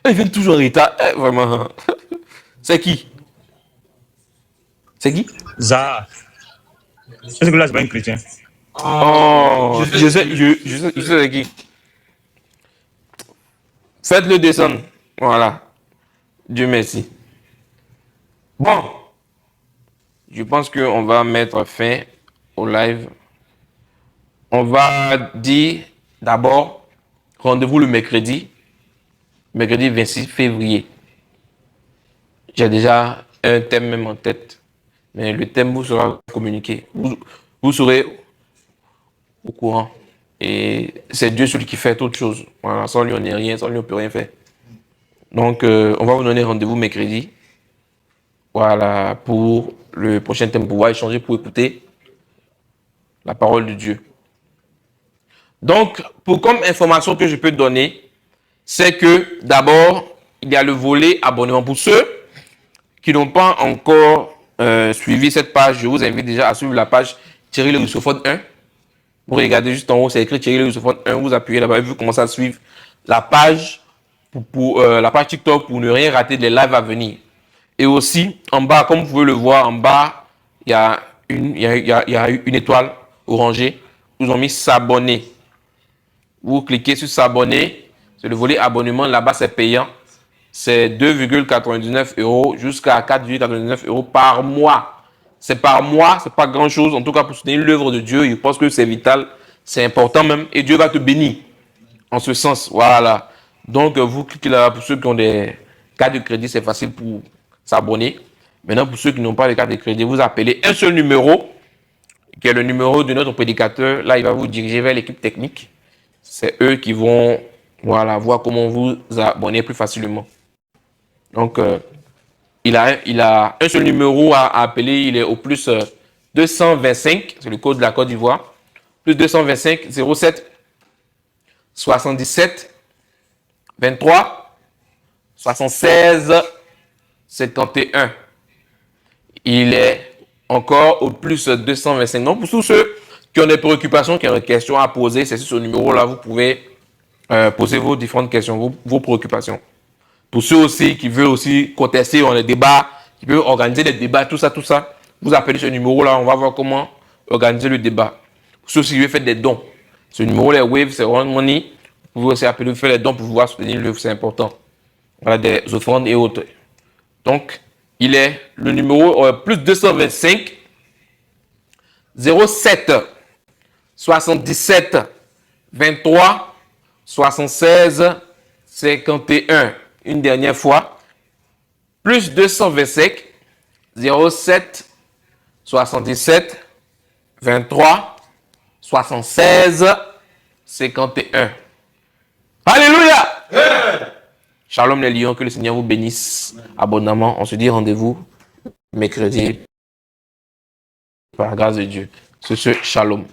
Il vient toujours en retard. Vraiment. C'est qui? C'est qui?
Zah. Est-ce que là, c'est pas un chrétien?
Oh, je sais c'est qui. Faites-le descendre. Voilà. Dieu merci. Bon. Je pense qu'on va mettre fin au live. On va dire d'abord rendez-vous le mercredi 26 février. J'ai déjà un thème même en tête. Mais le thème vous sera communiqué. Vous serez au courant. Et c'est Dieu celui qui fait toute chose. Voilà, sans lui on n'est rien, sans lui on peut rien faire. Donc on va vous donner rendez-vous mercredi. Voilà, pour le prochain thème, pouvoir échanger, pour écouter la parole de Dieu. Donc, comme information que je peux donner, c'est que d'abord, il y a le volet abonnement. Pour ceux qui n'ont pas encore suivi cette page, je vous invite déjà à suivre la page Thierry le Russophone 1. Vous regardez juste en haut, c'est écrit Thierry le Russophone 1. Vous appuyez là-bas et vous commencez à suivre la page, la page TikTok pour ne rien rater des lives à venir. Et aussi, en bas, comme vous pouvez le voir, en bas, il y a une étoile orangée. Ils ont mis s'abonner. Vous cliquez sur s'abonner. C'est le volet abonnement. Là-bas, c'est payant. C'est 2,99 € jusqu'à 4,99 € par mois. C'est par mois, c'est pas grand-chose. En tout cas, pour soutenir l'œuvre de Dieu, je pense que c'est vital. C'est important même. Et Dieu va te bénir. En ce sens, voilà. Donc, vous cliquez là pour ceux qui ont des cartes de crédit, c'est facile pour s'abonner. Maintenant, pour ceux qui n'ont pas de carte de crédit, vous appelez un seul numéro, qui est le numéro de notre prédicateur. Là, il va vous diriger vers l'équipe technique. C'est eux qui vont voir comment vous abonner plus facilement. Donc, il a un seul numéro à appeler. Il est au plus 225, c'est le code de la Côte d'Ivoire. Plus 225 07 77 23 76 51. Il est encore au plus 225. Donc, pour tous ceux qui ont des préoccupations, qui ont des questions à poser, c'est sur ce numéro-là, vous pouvez poser vos différentes questions, vos préoccupations. Pour ceux aussi qui veulent aussi contester dans les débats, qui veulent organiser des débats, tout ça, vous appelez ce numéro-là, on va voir comment organiser le débat. Pour ceux qui veulent faire des dons, ce numéro-là, Wave, c'est One Money. Vous pouvez aussi appeler, faire des dons pour pouvoir soutenir l'œuvre, c'est important. Voilà, des offrandes et autres. Donc, il est le numéro plus 225 07 77 23 76 51. Une dernière fois. Plus 225 07 77 23 76 51. Alléluia! Yeah! Shalom les lions, que le Seigneur vous bénisse abondamment. On se dit rendez-vous mercredi par grâce de Dieu. Sur ce, shalom.